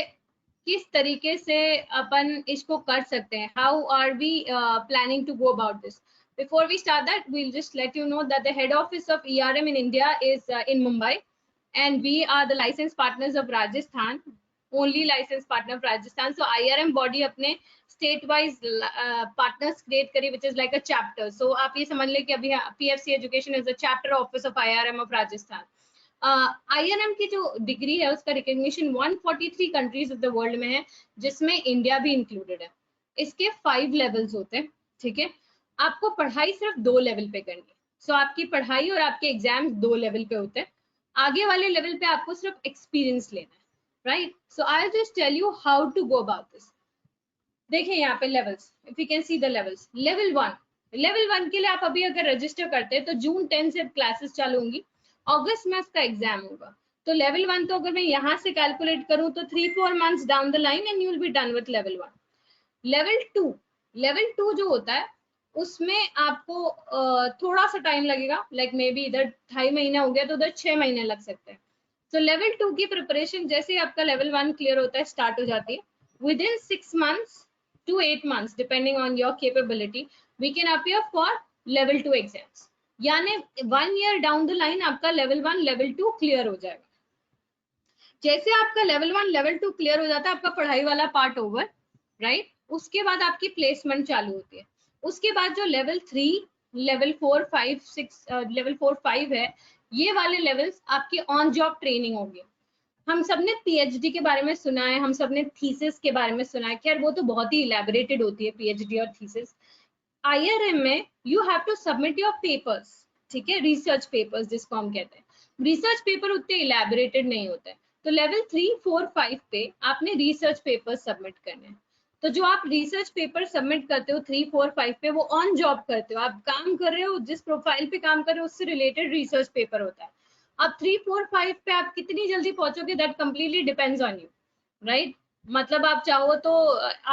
किस तरीके से अपन इसको कर सकते हैं, how are we planning to go about this. Before we start that, we'll just let you know that the head office of ERM in India is in Mumbai, and we are the licensed partners of Rajasthan, only licensed partner of Rajasthan. So IRM body अपने state wise partners create करी, which is like a chapter. So आप ये समझ ले कि अभी PFC Education is a chapter office of IRM of Rajasthan. IRM की जो डिग्री है उसका recognition 143 countries of the world में है, जिसमें इंडिया भी इंक्लूडेड है. इसके 5 लेवल्स होते हैं, ठीक है? आपको पढ़ाई सिर्फ 2 लेवल पे करनी है. सो आपकी पढ़ाई और आपके एग्जाम्स 2 लेवल पे होते हैं. आगे वाले लेवल पे आपको सिर्फ एक्सपीरियंस लेना है, right? So I just tell you how to go about this. देखिए यहाँ पे levels, if you can see the levels. Level 1 के लिए आप अभी अगर रजिस्टर करते हैं तो जून 10 से क्लासेस चालू होंगी, अगस्त में उसका एग्जाम होगा. तो लेवल 1 तो अगर मैं यहाँ से कैलकुलेट करूँ तो 3-4 months down the line and you will be done with level 1. Level 2 जो होता है उसमें आपको थोड़ा सा टाइम लगेगा, लाइक मे बी इधर 2.5 महीना हो गया तो उधर 6 महीने लग सकते हैं. तो लेवल 2 की प्रिपरेशन जैसे ही आपका लेवल 1 क्लियर होता है, स्टार्ट हो जाती है. Within 6 months to 8 months depending on your capability, we can appear for level 2 exams. यानी 1 year डाउन द लाइन आपका लेवल 1 लेवल 2 क्लियर हो जाएगा. जैसे आपका लेवल 1 लेवल 2 क्लियर हो जाता है, आपका पढ़ाई वाला पार्ट ओवर, राइट? उसके बाद आपकी प्लेसमेंट चालू होती है. उसके बाद जो लेवल 3, लेवल 4, 5, 6, लेवल 4, 5 है, ये वाले लेवल्स आपकी ऑन जॉब ट्रेनिंग होगी. हम सबने PhD के बारे में सुना है, हम सबने थीसिस के बारे में सुना है. खैर वो तो बहुत ही इलेबोरेटेड होती है PhD और थीसिस. IRM में you have to submit your papers, ठीक है? रिसर्च पेपर्स जिसको हम कहते हैं. रिसर्च पेपर उतने इलेबोरेटेड नहीं होते हैं. तो लेवल 3, 4, 5 पे आपने रिसर्च पेपर सबमिट करने हैं. तो जो आप रिसर्च पेपर सबमिट करते हो 3, 4, 5 पे, वो ऑन जॉब करते हो, आप काम कर रहे हो, जिस प्रोफाइल पे काम कर रहे हो उससे रिलेटेड रिसर्च पेपर होता है. अब 3, 4, 5 पे आप कितनी जल्दी पहुंचोगे, that completely depends on you, right? मतलब आप चाहो तो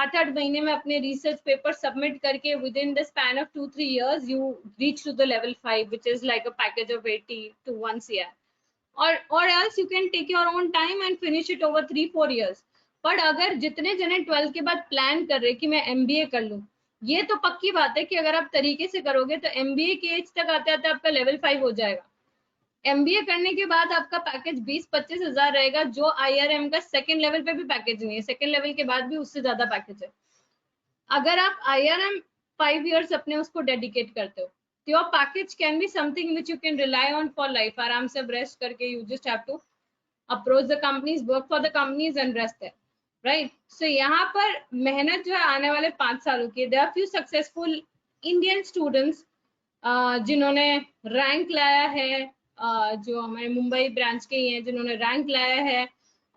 8-8 महीने में अपने रिसर्च पेपर सबमिट करके within the span of 2-3 years you reach to the level 5 which is like a package of 80 to 1 CR. or else you can take your own time and finish it over 3-4 years. पर अगर जितने जने 12 के बाद plan कर रहे कि मैं MBA कर लूं, ये तो पक्की बात है कि अगर आप तरीके से करोगे तो MBA के एज तक आते आते आपका लेवल 5 हो जाएगा. MBA करने के बाद आपका पैकेज 20-25 हजार रहेगा, जो IRM का सेकेंड लेवल पे भी पैकेज नहीं है. सेकेंड लेवल के बाद भी उससे ज्यादा पैकेज है. अगर आप IRM 5 years अपने उसको डेडिकेट करते हो, तो your package can be something which you can rely on for life. आराम से रेस्ट करके you just have to approach the companies, work for the companies and rest है, राइट? सो यहाँ पर मेहनत जो है आने वाले 5 सालों की. There are few successful Indian students जिन्होंने रैंक लाया है जो हमारे मुंबई ब्रांच के ही हैं जिन्होंने रैंक लाया है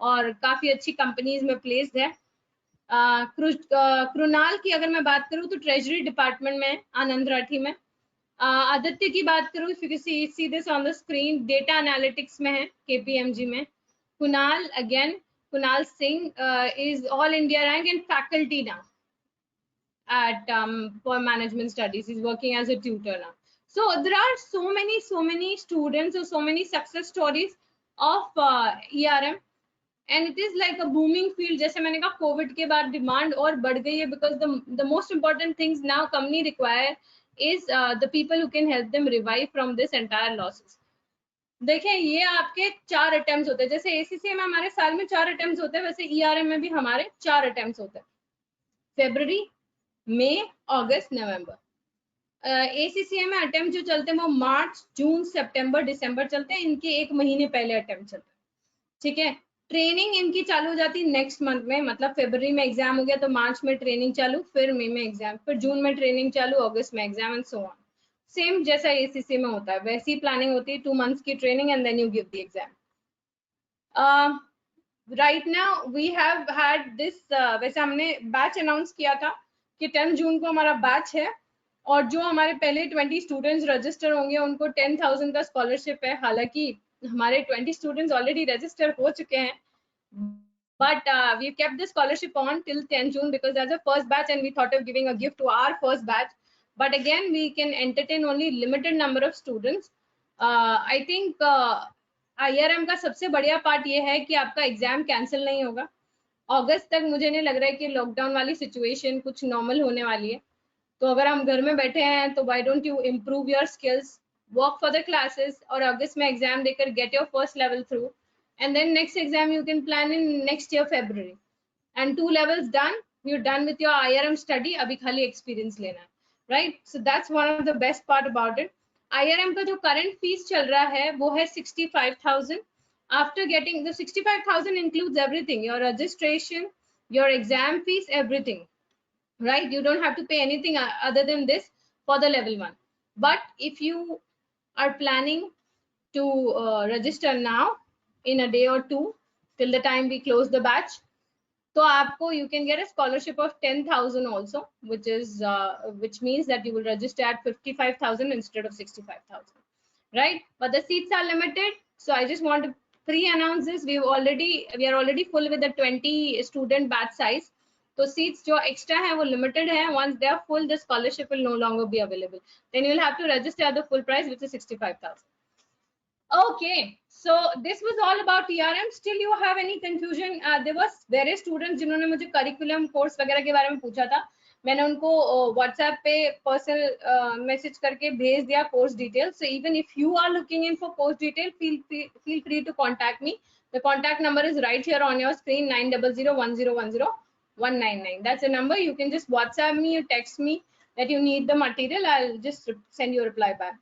और काफी अच्छी कंपनीज में प्लेस्ड है। कृणाल की अगर मैं बात करूं तो ट्रेजरी डिपार्टमेंट में आनंद राठी में। आदित्य की बात करूं, if you see this on the screen, data analytics में है केपीएमजी में। Kunal again, Kunal Singh is all India rank and faculty now at for management studies. He's working as a tutor now. So there are so many students or so many success stories of ERM, and it is like a booming field. जैसे मैंने कहा Covid के बाद demand और बढ़ गई है, because the most important things now company require is the people who can help them revive from this entire losses. देखें, ये आपके 4 अटेम्प्ट होते हैं। जैसे एसीसीए में हमारे साल में 4 अटेम्प्ट होते हैं, वैसे ईआरएम में भी हमारे 4 अटेम्प्ट होते हैं, फरवरी, मई, अगस्त, नवंबर। एसीसीए में अटेम्प्ट जो चलते हैं वो मार्च, जून, सितंबर, दिसंबर चलते हैं। इनके 1 महीने पहले अटेम्प्ट चलते हैं, ठीक है। ट्रेनिंग इनकी चालू हो जाती है नेक्स्ट मंथ में, मतलब फरवरी में एग्जाम हो गया तो मार्च में ट्रेनिंग चालू, फिर मई में एग्जाम, फिर जून में ट्रेनिंग चालू, अगस्त में exam and so on. Same जैसा एसीसी में होता है वैसी प्लानिंग होती है, 2 मंथ्स की training and then you give the exam. Right now we have had this, वैसे हमने बैच अनाउंस किया था कि 10 जून को हमारा बैच है, और जो हमारे पहले 20 स्टूडेंट्स रजिस्टर होंगे उनको 10,000 का स्कॉलरशिप है। हालांकि हमारे 20 स्टूडेंट्स ऑलरेडी रजिस्टर हो चुके हैं, but we kept the scholarship on till 10 June because that's a first batch and we thought of giving a gift to our first batch, but again we can entertain only limited number of students. I think IRM का सबसे बढ़िया part ये है कि आपका exam cancel नहीं होगा। अगस्त तक मुझे नहीं लग रहा है कि लॉकडाउन वाली सिचुएशन कुछ नॉर्मल होने वाली है, तो अगर हम घर में बैठे हैं तो why don't you improve your skills, work for the classes, और अगस्त में एग्जाम देकर get your first level through, and then next exam you can plan in next year February, and 2 levels done, you're done with your IRM study, abhi khali experience lena hai, right? So that's one of the best part about it. IRM ka jo current fees chal raha hai wo hai 65,000. After getting the 65,000 includes everything, your registration, your exam fees, everything, right? You don't have to pay anything other than this for the level 1. But if you are planning to register now in a day or 2 till the time we close the batch, so aapko you can get a scholarship of 10,000 also, which is which means that you will register at 55,000 instead of 65,000, right? But the seats are limited, so I just want to pre-announce this. we are already full with the 20 student batch size, so seats jo extra hai wo limited hai. Once they are full, the scholarship will no longer be available, then you will have to register at the full price, which is 65,000. Okay, so this was all about ERM. Still you have any confusion? There was various students जिन्होंने मुझे curriculum course वगैरह के बारे में पूछा था, मैंने उनको WhatsApp पे पर्सनल मैसेज करके भेज दिया course details. So even if you are looking in for course detail, feel free to contact me. The contact number is right here on your screen, 9001010 That's the number. You can just WhatsApp me or text me that you need the material. I'll just send you a reply back.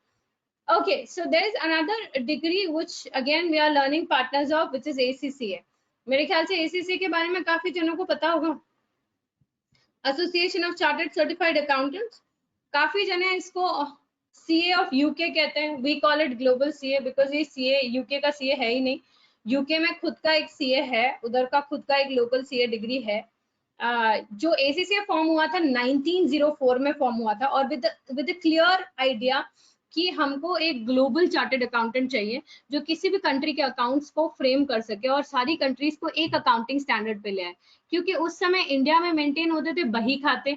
Okay, so there is another degree which again we are learning partners of, which is ACCA. मेरे ख्याल से ACCA के बारे में काफी जनों को पता होगा, Association of Chartered Certified Accountants. काफी जने इसको CA of UK कहते हैं. We call it Global CA because ये CA UK का CA है ही नहीं. UK में खुद का एक CA है, उधर का खुद का एक लोकल CA डिग्री है. जो ACCA फॉर्म हुआ था 1904 में फॉर्म हुआ था, और विद अ क्लियर आइडिया कि हमको एक ग्लोबल चार्टर्ड अकाउंटेंट चाहिए जो किसी भी कंट्री के अकाउंट्स को फ्रेम कर सके और सारी कंट्रीज को एक अकाउंटिंग स्टैंडर्ड पे ले आए। क्योंकि उस समय इंडिया में मेंटेन होते थे बही खाते,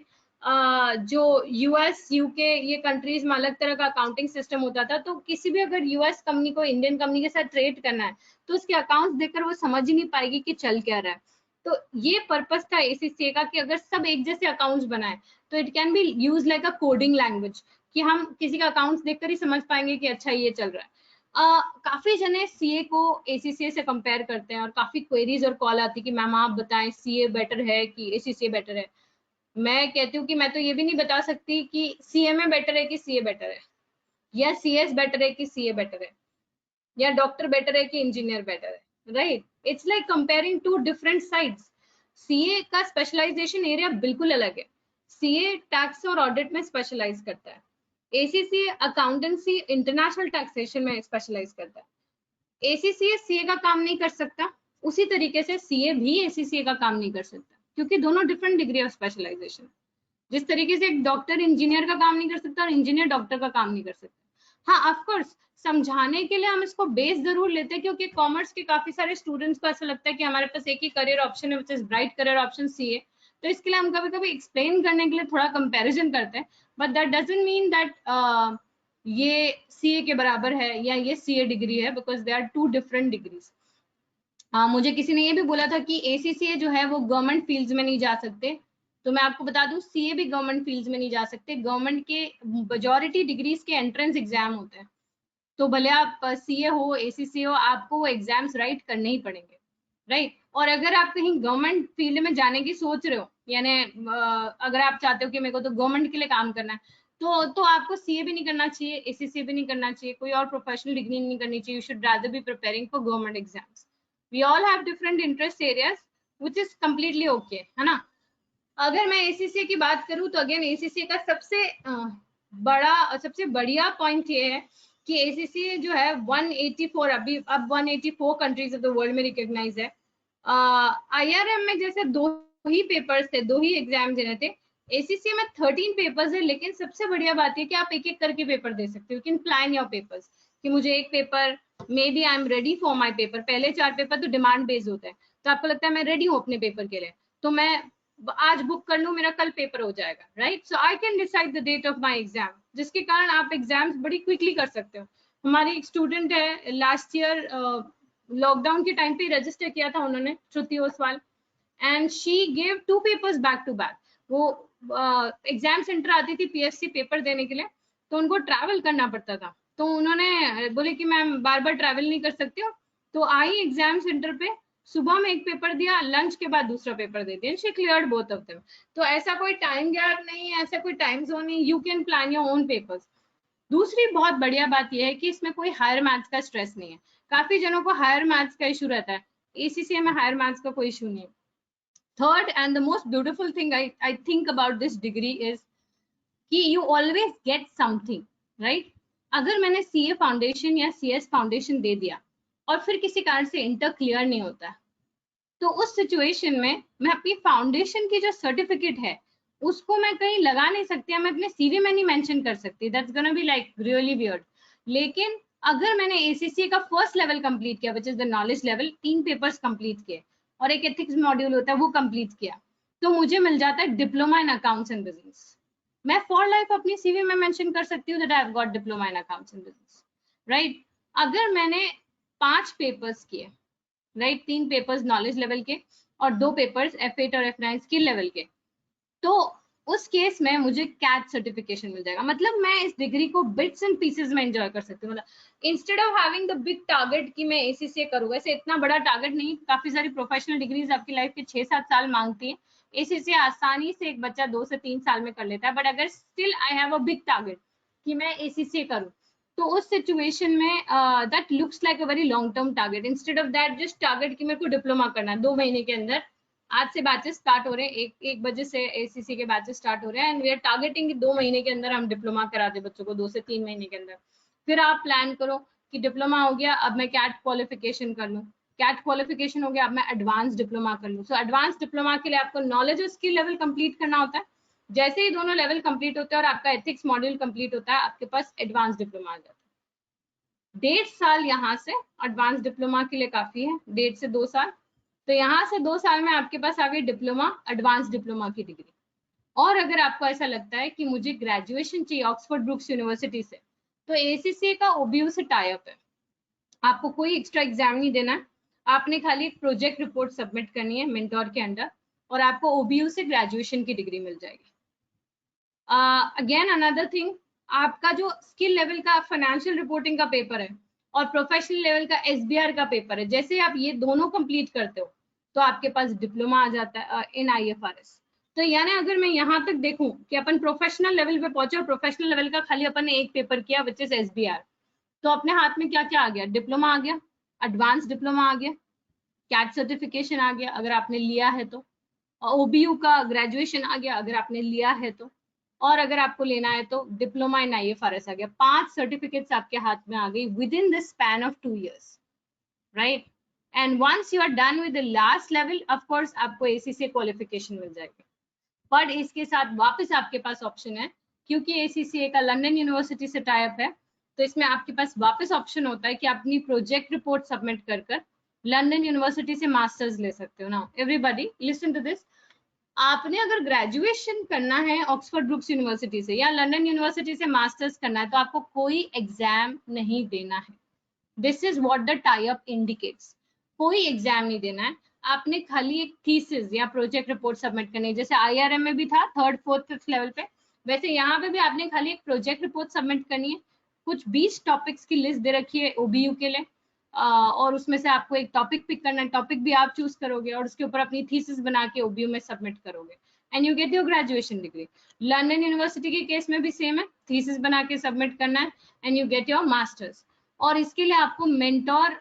जो यूएस यूके ये कंट्रीज में अलग तरह का अकाउंटिंग सिस्टम होता था, तो किसी भी अगर यूएस कंपनी को इंडियन कंपनी के साथ ट्रेड करना है तो उसके अकाउंट्स देखकर वो समझ ही नहीं पाएगी कि चल क्या रहा है। तो ये पर्पस था एसीसीए का कि अगर सब एक जैसे अकाउंट्स बनाए तो it can be use like a coding language, कि हम किसी का अकाउंट्स देखकर ही समझ पाएंगे कि अच्छा ये चल रहा है। काफी जने सीए को एसीसीए से कंपेयर करते हैं और काफी क्वेरीज और कॉल आती है कि मैम आप बताएं सीए बेटर है कि एसीसीए बेटर है। मैं कहती हूँ कि मैं तो ये भी नहीं बता सकती कि सीएमए बेटर है कि सीए बेटर है, या सीएस बेटर है कि सीए बेटर है, या डॉक्टर बेटर है कि इंजीनियर बेटर है, right? It's like comparing to different sides. CA का स्पेशलाइजेशन एरिया बिल्कुल अलग है। सीए टैक्स और ऑडिट में स्पेशलाइज करता है, ACCA अकाउंटेंसी इंटरनेशनल टैक्सेशन में स्पेशलाइज करता है। ACCA CA का काम नहीं कर सकता, उसी तरीके से CA भी ACCA का काम नहीं कर सकता, क्योंकि दोनों डिफरेंट डिग्री ऑफ स्पेशलाइजेशन। जिस तरीके से एक डॉक्टर इंजीनियर का काम नहीं कर सकता और इंजीनियर डॉक्टर का काम नहीं कर सकता। हाँ, ऑफ कोर्स समझाने के लिए हम इसको बेस जरूर लेते हैं, क्योंकि कॉमर्स के काफी सारे स्टूडेंट्स को ऐसा लगता है कि हमारे पास एक ही करियर ऑप्शन है, which is bright career option CA। तो इसके लिए हम कभी कभी एक्सप्लेन करने के लिए थोड़ा कंपैरिजन करते हैं, but that doesn't mean that ये CA के बराबर है या ये CA डिग्री है, because they are two different degrees. मुझे किसी ने ये भी बोला था कि ACCA जो है वो गवर्नमेंट फील्ड्स में नहीं जा सकते, तो मैं आपको बता दूं CA भी गवर्नमेंट फील्ड्स में नहीं जा सकते। गवर्नमेंट के मेजॉरिटी डिग्रीज के एंट्रेंस एग्जाम होते हैं, तो भले आप CA हो ACCA हो, आपको वो एग्जाम्स राइट करने ही पड़ेंगे, राइट। और अगर आप कहीं गवर्नमेंट फील्ड में जाने की सोच रहे हो, यानी अगर आप चाहते हो कि मेरे को तो गवर्नमेंट के लिए काम करना है, तो आपको CA भी नहीं करना चाहिए, ACCA भी नहीं करना चाहिए, कोई और प्रोफेशनल डिग्री नहीं करनी चाहिए। You should rather be preparing for government exams. We all have different interest areas, which is completely okay, है ना। अगर मैं ACCA की बात करूं तो अगेन ACCA का सबसे बढ़िया पॉइंट ये है कि ACCA जो है 184 अब 184 कंट्रीज ऑफ द वर्ल्ड में रिकॉग्नाइज है। IRM में जैसे 2 ही पेपर्स थे, 2 ही एग्जाम देने थे, ACCA में 13 पेपर्स है। लेकिन सबसे बढ़िया बात है कि आप एक एक करके पेपर दे सकते हो, you can plan your papers कि मुझे एक paper, maybe I am ready for my paper. पहले 4 पेपर तो डिमांड बेस्ड होता है, तो आपको लगता है मैं रेडी हूँ अपने पेपर के लिए, तो मैं आज बुक कर लूं, मेरा कल पेपर हो जाएगा, right. So I can decide the date of my exam, जिसके कारण आप एग्जाम्स बड़ी क्विकली कर सकते हो। हमारी एक स्टूडेंट है, लास्ट ईयर लॉकडाउन के टाइम पे रजिस्टर किया था उन्होंने, Shruti Oswal, and she gave 2 papers back to back. वो एग्जाम सेंटर आती थी PFC पेपर देने के लिए, तो उनको ट्रैवल करना पड़ता था, तो उन्होंने बोले कि मैम बार बार ट्रैवल नहीं कर सकती हूँ, तो आई एग्जाम सेंटर पे, सुबह में एक पेपर दिया, लंच के बाद दूसरा पेपर दे दिया, she cleared both of them. तो ऐसा कोई टाइम गैप नहीं है, ऐसा कोई टाइम जोन नहीं, you can plan your own papers. दूसरी बहुत बढ़िया बात यह है कि इसमें कोई हायर मैथ्स का स्ट्रेस नहीं है। काफी जनों को हायर मैथ्स का इशू रहता है, ACCA में हायर मैथ्स का कोई इशू नहीं है। Third and the most beautiful thing I think about this degree is कि you always get something, right? अगर मैंने CA फाउंडेशन या CS फाउंडेशन दे दिया और फिर किसी कारण से इंटर क्लियर नहीं होता, तो उस सिचुएशन में मैं अपनी फाउंडेशन की जो सर्टिफिकेट है उसको मैं कहीं लगा नहीं सकती, मैं अपने CV में नहीं मेंशन कर सकती, that's gonna be like really weird. लेकिन अगर मैंने ACCA का फर्स्ट लेवल कंप्लीट किया, which is the knowledge level, 3 papers complete किए और एक एथिक्स मॉड्यूल होता है वो कंप्लीट किया, तो मुझे मिल जाता है diploma in accounts and business. मैं फॉर लाइफ अपनी CV में मेंशन कर सकती हूँ that I have got diploma in accounts and business, right. अगर मैंने 5 पेपर्स किए, राइट, 3 पेपर्स नॉलेज लेवल के और 2 पेपर्स F8 और F9 स्किल लेवल के, तो उस केस में मुझे CAT सर्टिफिकेशन मिल जाएगा। मतलब मैं इस डिग्री को बिट्स एंड पीसेस में एंजॉय कर सकती हूँ। मतलब instead of having the big target कि मैं ACCA करूँगा, ऐसे इतना बड़ा टारगेट नहीं, काफी सारी प्रोफेशनल डिग्रीज आपकी लाइफ के 6-7 साल मांगती है, ACCA आसानी से एक बच्चा 2 से 3 साल में कर लेता है। बट अगर still I have a big target कि मैं ACCA करूँ, तो उस सिचुएशन में that looks like a very long term target, instead of that just target कि मेरे को डिप्लोमा करना है 2 महीने के अंदर। आज से बैचेस स्टार्ट हो रहे हैं, एक बजे से ACCA के बैचेस स्टार्ट हो रहे हैं, एंड वी आर टारगेटिंग 2 महीने के अंदर हम डिप्लोमा करा दे बच्चों को, 2 से 3 महीने के अंदर। फिर आप प्लान करो कि डिप्लोमा हो गया, अब मैं CAT क्वालिफिकेशन कर लूँ, CAT क्वालिफिकेशन हो गया, अब मैं एडवांस डिप्लोमा कर लूँ। सो एडवांस डिप्लोमा के लिए आपको नॉलेज और स्किल लेवल कंप्लीट करना होता है। जैसे ही दोनों लेवल कंप्लीट होते हैं और आपका एथिक्स मॉड्यूल कंप्लीट होता है, आपके पास एडवांस डिप्लोमा आ जाता है। 1.5 साल यहाँ से एडवांस डिप्लोमा के लिए काफी है, 1.5 से 2 साल। तो यहाँ से 2 साल में आपके पास आ गई डिप्लोमा, एडवांस डिप्लोमा की डिग्री। और अगर आपको ऐसा लगता है कि मुझे ग्रेजुएशन चाहिए ऑक्सफोर्ड ब्रुक्स यूनिवर्सिटी से, तो ACCA का OBU से टाई अप है, आपको कोई एक्स्ट्रा एग्जाम नहीं देना है, आपने खाली प्रोजेक्ट रिपोर्ट सबमिट करनी है मेंटोर के अंडर, और आपको OBU से ग्रेजुएशन की डिग्री मिल जाएगी। अगेन अनदर थिंग, आपका जो स्किल लेवल का फाइनेंशियल रिपोर्टिंग का पेपर है और प्रोफेशनल लेवल का SBR का पेपर है, जैसे आप ये दोनों कंप्लीट करते हो तो आपके पास डिप्लोमा आ जाता है इन IFRS। तो यानी अगर मैं यहाँ तक देखूं कि अपन प्रोफेशनल लेवल पे पहुंचे और प्रोफेशनल लेवल का खाली अपन ने एक पेपर किया विच इज SBR, तो अपने हाथ में क्या क्या आ गया, डिप्लोमा आ गया, एडवांस डिप्लोमा आ गया, CAT सर्टिफिकेशन आ गया अगर आपने लिया है तो, OBU का ग्रेजुएशन आ गया अगर आपने लिया है तो, और अगर आपको लेना है तो डिप्लोमा इन IFRS आ गया। 5 सर्टिफिकेट्स आपके हाथ में आ गई within the span of 2 years, right. And once you are done with the last level, of course आपको ACCA क्वालिफिकेशन मिल जाएगी। बट इसके साथ वापस आपके पास ऑप्शन है, क्योंकि ACCA का लंदन यूनिवर्सिटी से टाई अप है, तो इसमें आपके पास वापस ऑप्शन होता है कि अपनी प्रोजेक्ट रिपोर्ट सबमिट कर लंदन यूनिवर्सिटी से मास्टर्स ले सकते हो। ना एवरीबॉडी लिसन टू दिस, आपने अगर ग्रेजुएशन करना है ऑक्सफोर्ड ब्रुक्स यूनिवर्सिटी से या लंदन यूनिवर्सिटी से मास्टर्स करना है, तो आपको कोई एग्जाम नहीं देना है। This is what the tie up indicates. कोई एग्जाम नहीं देना है, आपने खाली एक थीसिस या प्रोजेक्ट रिपोर्ट सबमिट करनी है, जैसे IRM में भी था 3rd 4th 5th लेवल पे, वैसे यहाँ पे भी आपने खाली एक प्रोजेक्ट रिपोर्ट सबमिट करनी है। कुछ 20 टॉपिक्स की लिस्ट दे रखी है OBU के लिए, और उसमें से आपको एक टॉपिक पिक करना है, टॉपिक भी आप चूज करोगे और उसके ऊपर अपनी थीसिस बना के OBU में सबमिट करोगे and you get your graduation degree. London University के केस में भी सेम है, थीसिस बना के सबमिट करना है and you get your masters. और इसके लिए आपको मेंटोर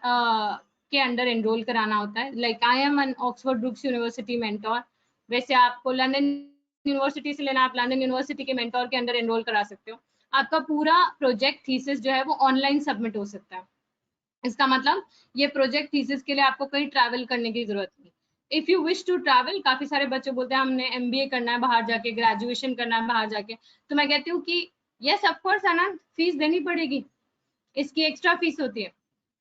के अंडर एनरोल कराना होता है, like I am an Oxford Brookes University mentor. वैसे आपको लंदन यूनिवर्सिटी से लेना, आप लंदन यूनिवर्सिटी के मेंटोर के अंडर एनरोल करा सकते हो। आपका पूरा प्रोजेक्ट थीसिस जो है वो ऑनलाइन सबमिट हो सकता है। इसका मतलब ये प्रोजेक्ट थीसिस के लिए आपको कहीं ट्रैवल करने की जरूरत नहीं। If you wish to travel, काफी सारे बच्चे बोलते हैं हमने MBA करना है बाहर जाके, ग्रेजुएशन करना है बाहर जाके, तो मैं कहती हूँ कि यस ऑफ कोर्स है ना, फीस देनी पड़ेगी, इसकी एक्स्ट्रा फीस होती है।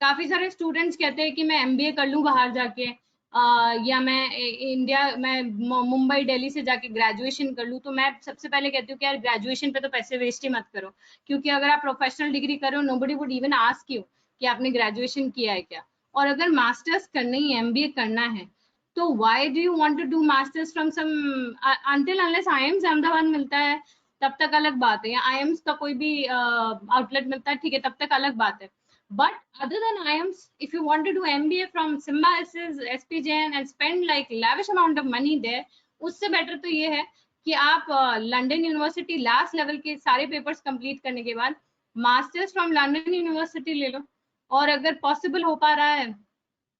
काफी सारे स्टूडेंट्स कहते हैं कि मैं MBA कर लूँ बाहर जाके, या मैं मुंबई दिल्ली से जाके ग्रेजुएशन कर लूँ। तो मैं सबसे पहले कहती हूँ कि यार ग्रेजुएशन पे तो पैसे वेस्ट ही मत करो, क्योंकि अगर आप प्रोफेशनल डिग्री करो, nobody would even ask you कि आपने ग्रेजुएशन किया है क्या। और अगर मास्टर्स करनी है, MBA करना है, तो why do you want to do masters from some, until unless IIMS Ahmedabad मिलता है तब तक अलग बात है, या IIMS का कोई भी आउटलेट मिलता है, ठीक है, तब तक अलग बात है। But other than IIMS, if you want to do MBA from Symbiosis, SPJN and spend like lavish amount of money there, उससे बेटर तो ये है कि आप लंदन यूनिवर्सिटी लास्ट लेवल के सारे पेपर्स कंप्लीट करने के बाद मास्टर्स फ्रॉम लंदन यूनिवर्सिटी ले लो। और अगर पॉसिबल हो पा रहा है,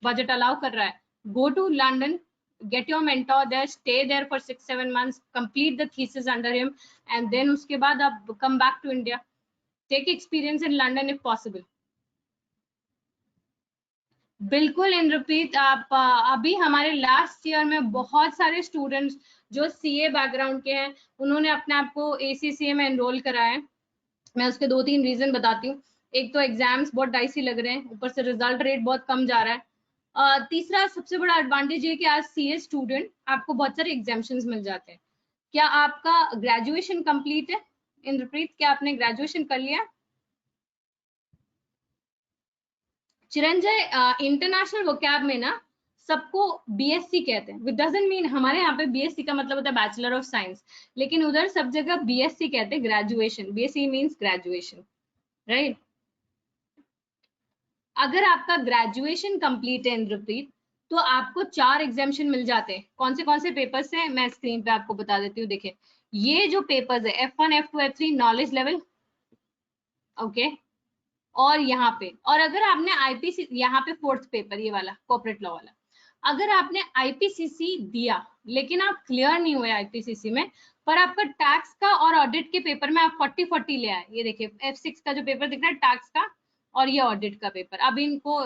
बजट अलाउ कर रहा है, go to London, get your mentor there, stay there for 6-7 months, complete the thesis under him, and then उसके बाद आप come back to India, take experience in London if possible. बिल्कुल इंद्रप्रीत, आप अभी हमारे लास्ट ईयर में बहुत सारे स्टूडेंट्स जो CA बैकग्राउंड के हैं, उन्होंने अपने आप को ACCA में एनरोल कराया है। मैं उसके 2-3 रीजन बताती हूँ। एक तो एग्जाम्स बहुत डाइसी लग रहे हैं, ऊपर से रिजल्ट रेट बहुत कम जा रहा है। तीसरा सबसे बड़ा एडवांटेज है कि आज CA स्टूडेंट आपको बहुत सारे एग्जाम्शंस मिल जाते हैं। क्या आपका ग्रेजुएशन कंप्लीट है इंद्रप्रीत? क्या आपने ग्रेजुएशन कर लिया? चिरंजय, इंटरनेशनल वोकैब में ना सबको BSc कहते हैं, विच डजंट मीन हमारे यहाँ पे BSc का मतलब होता है बैचलर ऑफ साइंस, लेकिन उधर सब जगह BSc कहते हैं graduation. BSc means graduation, right. अगर आपका ग्रेजुएशन कंप्लीट है इंद्रप्रीत, तो आपको 4 एग्जाम्शन मिल जाते हैं। कौन से पेपर्स हैं मैं स्क्रीन पे आपको बता देती हूँ। देखिए ये जो पेपर्स है F1 F2 F3 knowledge level, okay, और यहाँ पे, और अगर आपने IPC, यहाँ पे 4th पेपर ये वाला कॉर्पोरेट लॉ वाला, अगर आपने IPCC दिया लेकिन आप क्लियर नहीं हुए IPCC में, पर आपका टैक्स का और ऑडिट के पेपर में आप 40-40 ले आए, ये देखिए F6 का जो पेपर दिख रहा है टैक्स का और ये ऑडिट का पेपर। अब इनको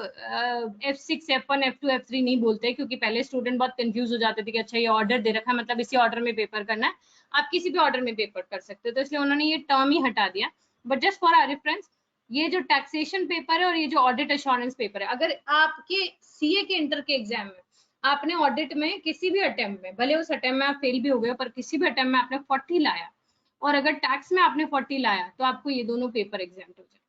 F6 F1 F2 F3 नहीं बोलते, क्योंकि पहले स्टूडेंट बहुत कंफ्यूज हो जाते थे कि अच्छा ये ऑर्डर दे रखा है मतलब इसी ऑर्डर में पेपर करना है, आप किसी भी ऑर्डर में पेपर कर सकते हो, तो इसलिए उन्होंने ये टर्म ही हटा दिया। But just for our reference, ये जो टैक्सेशन पेपर है और ये जो ऑडिट एश्योरेंस पेपर है, अगर आपके CA के इंटर के एग्जाम में आपने ऑडिट में किसी भी अटेम्प्ट में, भले उस अटेम्प्ट में आप फेल भी हो गए, पर किसी भी अटेम्प्ट में आपने 40 लाया, और अगर टैक्स में आपने 40 लाया, तो आपको ये दोनों पेपर एग्जाम हो जाए।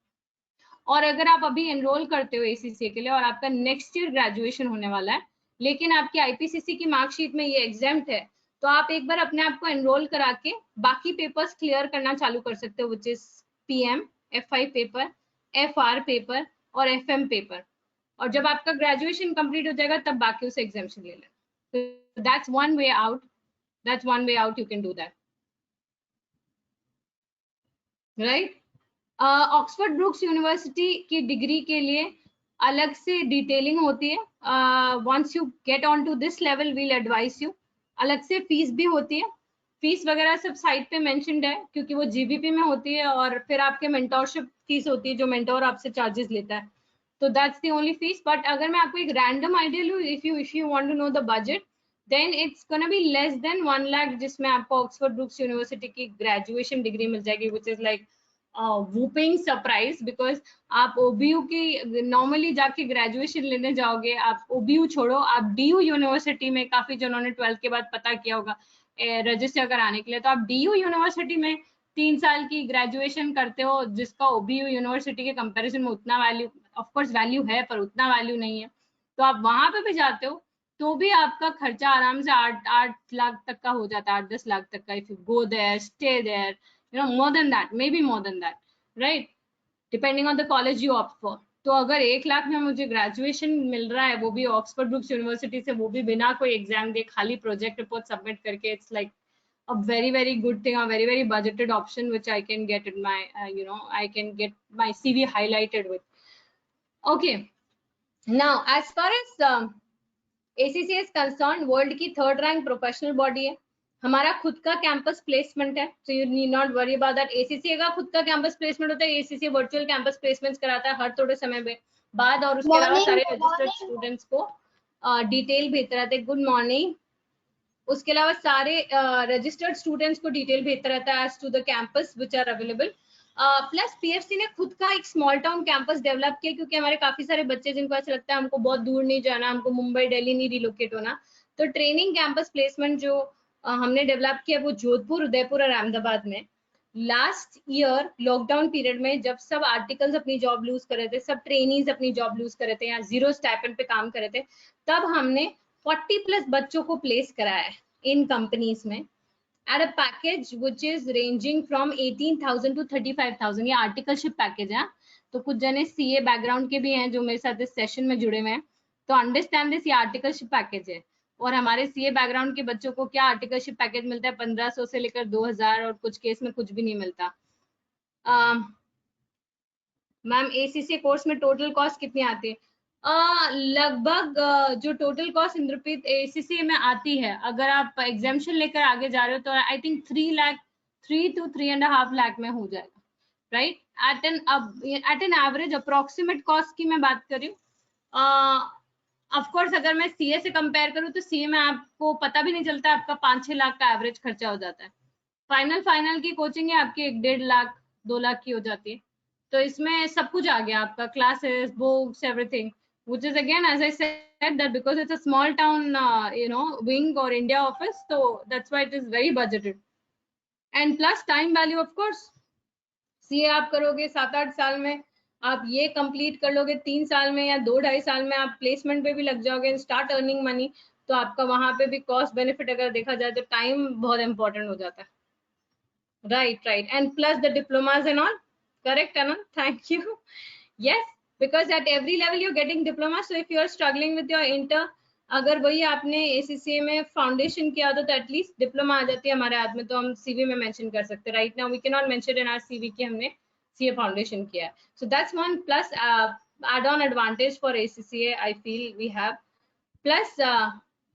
और अगर आप अभी एनरोल करते हो ACCA के लिए और आपका नेक्स्ट ईयर ग्रेजुएशन होने वाला है, लेकिन आपकी IPCC की मार्कशीट में ये एग्जाम्प्ट है, तो आप एक बार अपने आप को एनरोल करा के बाकी पेपर्स क्लियर करना चालू कर सकते हो, which is PM, F5 paper, FR paper और FM पेपर। और जब आपका ग्रेजुएशन कंप्लीट हो जाएगा तब बाकी उसे एग्जाम्शन ले लेना। That's one way out, you can do that, right. Oxford Brookes University की डिग्री के लिए अलग से डिटेलिंग होती है। Once you get on to this level we'll advise you, अलग से फीस भी होती है। फीस वगैरह सब साइट पे मेंशन्ड है क्योंकि वो जीबीपी में होती है, और फिर आपके मेंटोरशिप फीस होती है जो मेंटोर आपसे चार्जेस लेता है, तो दैट्स द ओनली फीस। बट अगर मैं आपको एक रैंडम आइडिया लूँ, if you want to know the budget, then it's gonna be less than 1 lakh, जिसमें आपको ऑक्सफोर्ड ब्रुक्स यूनिवर्सिटी की ग्रेजुएशन डिग्री मिल जाएगी, which is like whopping surprise, because आप ओबीयू की नॉर्मली जाके ग्रेजुएशन लेने जाओगे, आप ओबीयू छोड़ो, आप डीयू यूनिवर्सिटी में, काफी जनों ने 12th के बाद पता किया होगा रजिस्टर कराने के लिए, तो आप डीयू यूनिवर्सिटी में 3 साल की ग्रेजुएशन करते हो, जिसका ओबीयू यूनिवर्सिटी के कंपैरिजन में उतना वैल्यू, ऑफ कोर्स वैल्यू है पर उतना वैल्यू नहीं है, तो आप वहां पे भी जाते हो तो भी आपका खर्चा आराम से 8 लाख तक का हो जाता है, 8-10 लाख तक का, if you go there, stay there, you know, more than that, maybe more than that, right, depending on the college you opt for। तो अगर 1 लाख में मुझे ग्रेजुएशन मिल रहा है, वो भी ऑक्सफोर्ड ब्रुक्स यूनिवर्सिटी से, वो भी बिना कोई एग्जाम दे, खाली प्रोजेक्ट रिपोर्ट सबमिट करके, it's like a very good thing, a very budgeted option which I can get in my I can get my CV highlighted with। Okay, now as far as ACCA is concerned, world की 3rd rank professional body है, हमारा खुद का campus placement है, so you need not worry about that. ACCA का खुद का campus placement होता है, ACCA वर्चुअल कैंपस प्लेसमेंट्स कराता है हर थोड़े समय में बाद, और उसके अलावा सारे रजिस्टर्ड स्टूडेंट्स को डिटेल भेजता रहता है। Good morning. उसके अलावा सारे रजिस्टर्ड स्टूडेंट्स को डिटेल भेजता रहता है as to the campus which are available. Plus PFC ने खुद का एक स्मॉल टाउन कैंपस डेवलप किया, क्योंकि हमारे काफी सारे बच्चे जिनको ऐसा लगता है हमको बहुत दूर नहीं जाना, हमको मुंबई दिल्ली नहीं रिलोकेट होना, तो ट्रेनिंग कैंपस प्लेसमेंट जो हमने डेवलप किया वो जोधपुर, उदयपुर और अहमदाबाद में। लास्ट ईयर लॉकडाउन पीरियड में जब सब आर्टिकल्स अपनी जॉब लूज कर रहे थे, सब ट्रेनीज अपनी जॉब लूज कर रहे थे या जीरो स्टाइपेंड पे काम कर रहे थे, तब हमने 40+ बच्चों को प्लेस कराया है इन कंपनीज में at a package which is ranging from 18,000 to 35,000। ये आर्टिकलशिप पैकेज है। तो कुछ जने सीए बैकग्राउंड के भी हैं जो मेरे साथ इस सेशन में जुड़े हुए हैं, तो अंडरस्टैंड दिस, ये आर्टिकलशिप पैकेज है। और हमारे सीए बैकग्राउंड के बच्चों को क्या आर्टिकलशिप पैकेज मिलता है, 1500 से लेकर 2000, और कुछ केस में कुछ भी नहीं मिलता। मैम एसीसी कोर्स में टोटल कॉस्ट कितनी आती है? लगभग जो टोटल कॉस्ट इंद्रप्रीत एसीसी में आती है, अगर आप एग्जामिशन लेकर आगे जा रहे हो तो आई थिंक 3 to 3.5 लाख में हो जाएगा, right, at an average approximate cost की मैं बात कर रही हूँ। ऑफ कोर्स अगर मैं सीए से कंपेयर करूँ तो सीए में आपको पता भी नहीं चलता, आपका 5-6 लाख का एवरेज खर्चा हो जाता है। फाइनल की कोचिंग है आपकी 1-1.5 लाख 2 लाख की हो जाती है, तो इसमें सब कुछ आ गया आपका, classes, books, everything, which is again as I said that because it's a small town wing or India office, so that's why it is very budgeted, and plus time value of course। CA आप करोगे 7-8 साल में, आप ये complete कर लोगे 3 साल में या 2-2.5 साल में, आप प्लेसमेंट पे भी लग जाओगे, स्टार्ट अर्निंग मनी, तो आपका वहां पे भी कॉस्ट बेनिफिट अगर देखा जाए तो टाइम बहुत इंपॉर्टेंट हो जाता है, right, and plus the diplomas and all, correct Anand, thank you। yes, because at every level you're getting diploma, so if you're struggling with your inter, अगर वही आपने ACCA में फाउंडेशन किया तो एटलीस्ट डिप्लोमा आ जाती है हमारे हाथ में, तो हम सीवी में मेंशन कर सकते हैं। Right now we can not mention in our CV कि हमने सीए फाउंडेशन किया है, so that's one plus add on advantage for ACCA I feel we have. Plus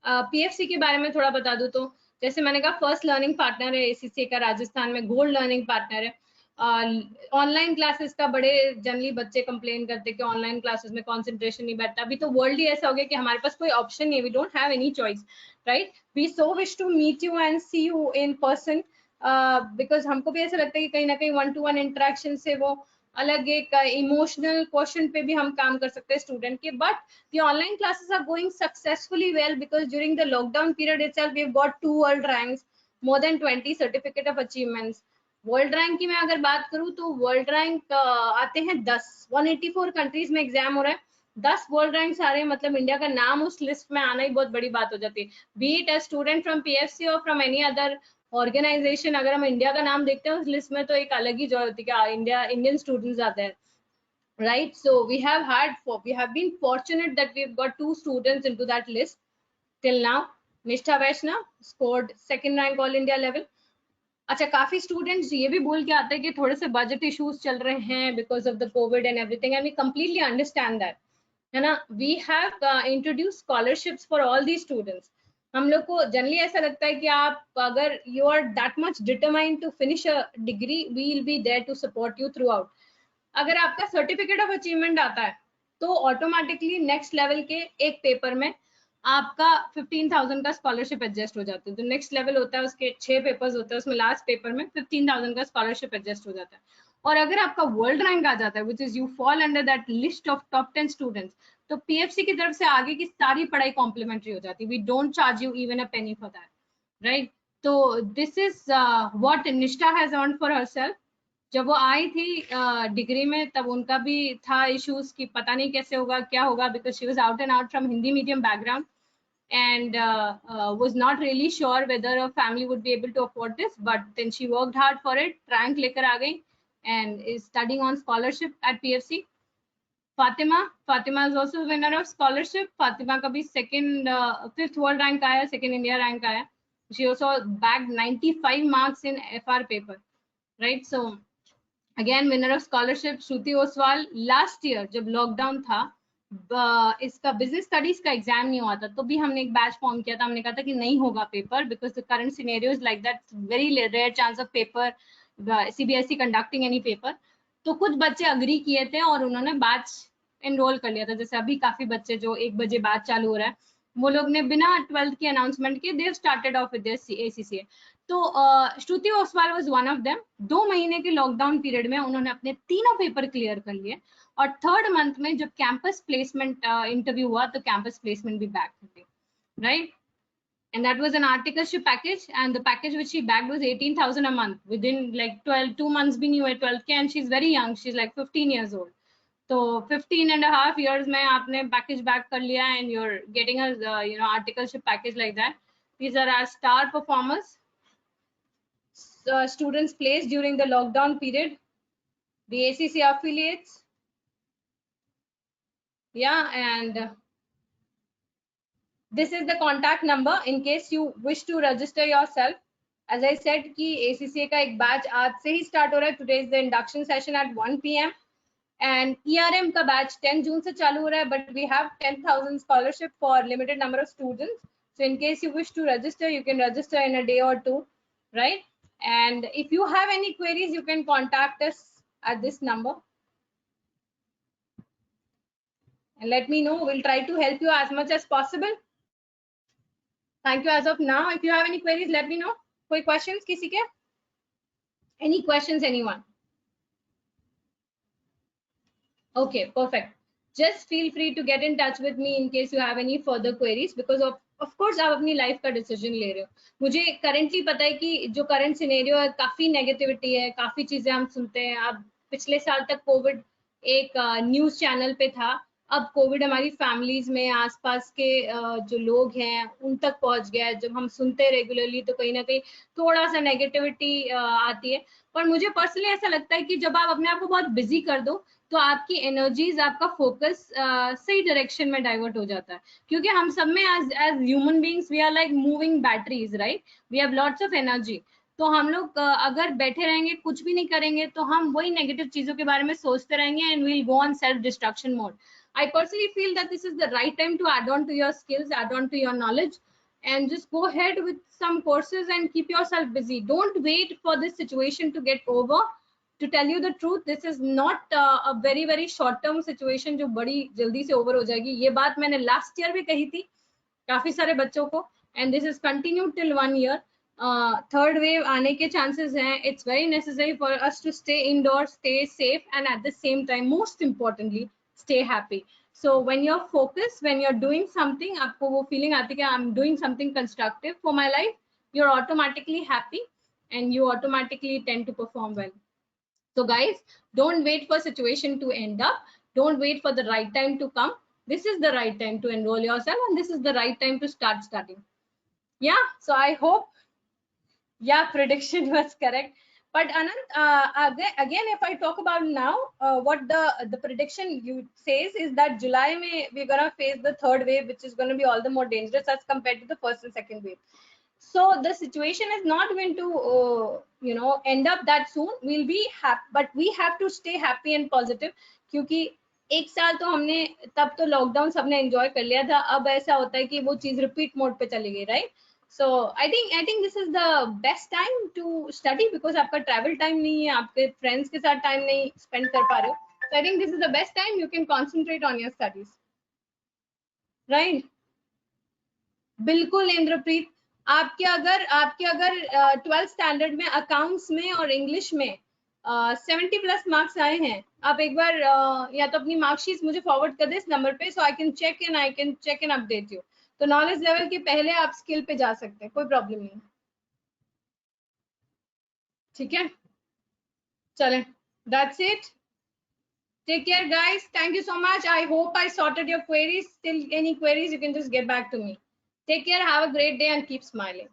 PFC के बारे में थोड़ा बता दूं तो जैसे मैंने कहा फर्स्ट लर्निंग पार्टनर है ACCA का, राजस्थान में गोल्ड लर्निंग पार्टनर है। ऑनलाइन क्लासेस का बड़े जनरली बच्चे कंप्लेन करते हैं कि ऑनलाइन क्लासेस में कंसंट्रेशन नहीं बैठता, अभी तो वर्ल्ड ही ऐसा हो गया कि हमारे पास कोई ऑप्शन नहीं है, we don't have any choice, right, we so wish to meet you and see you in person, because हमको भी ऐसा लगता है कि कहीं ना कहीं 1-to-1 इंटरेक्शन से वो अलग एक इमोशनल क्वेश्चन पे भी हम काम कर सकते हैं स्टूडेंट के। But the online classes are going successfully well because during the lockdown period itself we've got 2 world ranks, more than 20 certificate of achievements। World rank की मैं अगर बात करूं तो वर्ल्ड रैंक आते हैं 10, 184 कंट्रीज में एग्जाम हो रहा है, 10 वर्ल्ड रैंक्स आ रहे हैं, मतलब इंडिया का नाम उस लिस्ट में आना ही बहुत बड़ी बात हो जाती है, B it a student from PFC और फ्रॉम एनी अदर ऑर्गेनाइजेशन। अगर हम इंडिया का नाम देखते हैं उस लिस्ट में तो एक अलग ही जॉय होती है कि इंडियन स्टूडेंट्स आते हैं, right, so we have been fortunate that we've got 2 students into that list till now। निष्ठा वैष्णव scored 2nd rank all India level। अच्छा, काफी स्टूडेंट्स ये भी बोल के आते हैं कि थोड़े से बजट इश्यूज चल रहे हैं because of the Covid and everything, and we completely understand that, है ना। We have introduce scholarships for all the students. हम लोग को जनरली ऐसा लगता है कि आप अगर you are that much determined to finish a degree, we will be there to support you throughout. अगर आपका सर्टिफिकेट ऑफ अचीवमेंट आता है तो ऑटोमेटिकली नेक्स्ट लेवल के एक पेपर में आपका 15,000 का स्कॉलरशिप एडजस्ट हो जाता है। तो नेक्स्ट लेवल होता है, उसके 6 पेपर्स होते हैं, उसमें लास्ट पेपर में 15,000 का स्कॉलरशिप एडजस्ट हो जाता है। और अगर आपका वर्ल्ड रैंक आ जाता है, which is you fall under that list of top 10 students, तो पीएफसी की तरफ से आगे की सारी पढ़ाई कॉम्प्लीमेंट्री हो जाती है। We don't charge you even a penny for that, right? तो this is what Nishtha has earned for herself. जब वो आई थी डिग्री में, तब उनका भी था इश्यूज कि पता नहीं कैसे होगा, क्या होगा, because she was out and out from Hindi medium background and was not really sure whether a family would be able to afford this, but then she worked hard for it, rank lekar aa gayi and is studying on scholarship at PFC. Fatima is also a winner of scholarship. Fatima ka bhi second 5th world rank aaya, second India rank aaya. She also bagged 95 marks in FR paper, right? So again winner of scholarship Shruti Oswal. Last year जब lockdown था, इसका business studies का exam नहीं हुआ था, तो भी हमने एक बैच फॉर्म किया था। हमने कहा था कि नहीं होगा paper, because the current scenario is like that, very rare chance of paper, CBSE conducting any paper. तो कुछ बच्चे अग्री किए थे और उन्होंने बैच एनरोल कर लिया था। जैसे अभी काफी बच्चे जो 1 बजे बैच चालू हो रहा है, वो लोग ने बिना 12th की अनाउंसमेंट के they've started off with ACCA। तो Shruti Oswal was one of them. 2 महीने के लॉकडाउन पीरियड में उन्होंने अपने तीनों पेपर क्लियर कर लिए, और 3rd मंथ में जब कैंपस प्लेसमेंट इंटरव्यू हुआ, तो कैंपस प्लेसमेंट भी बैक कर दी, right? And that was an articleship package, and the package which she bagged was 18,000 a month within like 2 months being you at 12K, and she's very young, she's like 15 years old. So 15.5 years में आपने package back कर लिया, and you're getting a articleship package like that. These are our star performers, students placed during the lockdown period, the ACC affiliates. Yeah, and this is the contact number in case you wish to register yourself. As I said कि ACCA का एक batch आज से ही start हो रहा है. Today is the induction session at 1 PM, and ERM का batch 10 जून से चालू हो रहा है, but we have 10,000 scholarship for limited number of students. So in case you wish to register, you can register in a day or two, right? And if you have any queries, you can contact us at this number and let me know. We'll try to help you as much as possible. Thank you as of now. If you have any queries, let me know. कोई questions किसी के? Any questions, anyone? Okay, perfect. Just feel free to get in touch with me in case you have any further queries, because of course आप अपनी life का decision ले रहे हो. मुझे करंटली पता है कि जो करंट सिनेरियो है, काफी नेगेटिविटी है, काफी चीजें हम सुनते हैं. अब पिछले साल तक कोविड एक न्यूज चैनल पे था, अब कोविड हमारी फैमिलीज में, आसपास के जो लोग हैं उन तक पहुंच गया है. जब हम सुनते हैं रेगुलरली, तो कहीं ना कहीं थोड़ा सा नेगेटिविटी आती है. पर मुझे पर्सनली ऐसा लगता है कि जब आप अपने आप को बहुत बिजी कर दो, तो आपकी एनर्जीज, आपका फोकस सही डायरेक्शन में डाइवर्ट हो जाता है. क्योंकि हम सब में as human beings we are like moving batteries, right? We have lots of energy. तो हम लोग अगर बैठे रहेंगे, कुछ भी नहीं करेंगे, तो हम वही नेगेटिव चीजों के बारे में सोचते रहेंगे, and we will go on self destruction mode. I personally feel that this is the right time to add on to your skills, add on to your knowledge, and just go ahead with some courses and keep yourself busy. Don't wait for this situation to get over. To tell you the truth, this is not a very short term situation जो बड़ी जल्दी से over हो जाएगी. ये बात मैंने last year भी कही थी काफी सारे बच्चों को, and this is continued till 1 year. Third wave आने के chances हैं. It's very necessary for us to stay indoors, stay safe, and at the same time, most importantly, stay happy. So when you're focused, when you're doing something, आपको वो feeling आती है कि I'm doing something constructive for my life, you're automatically happy and you automatically tend to perform well. So guys, don't wait for situation to end up. Don't wait for the right time to come. This is the right time to enroll yourself, and this is the right time to start studying. Yeah, so I hope, yeah, prediction was correct. But Anand, again, if I talk about now, what the prediction you says is that July may we're gonna face the third wave, which is gonna be all the more dangerous as compared to the first and second wave. So the situation is not going to end up that soon. We'll be happy, but we have to stay happy and positive. क्योंकि एक साल तो हमने, तब तो lockdown सबने enjoy कर लिया था, अब ऐसा होता है कि वो चीज रिपीट मोड पे चली गई, right? So I think this is the best time to study, because आपका ट्रैवल टाइम नहीं है, आपके फ्रेंड्स के साथ टाइम नहीं स्पेंड कर पा रहे हो, so I think this is the best time you can concentrate on your studies, right? बिल्कुल इंद्रप्रीत, आपके अगर 12th स्टैंडर्ड में अकाउंट्स में और इंग्लिश में 70+ मार्क्स आए हैं, आप एक बार या तो अपनी मार्कशीट मुझे फॉरवर्ड कर दे इस नंबर पे, so I can check and update you. तो नॉलेज लेवल के पहले आप स्किल पे जा सकते हैं, कोई प्रॉब्लम नहीं। ठीक है, चलें, that's it. Take care, guys. Thank you so much. I hope I sorted your queries. Still any queries, you can just get back to me. Take care. Have a great day and keep smiling.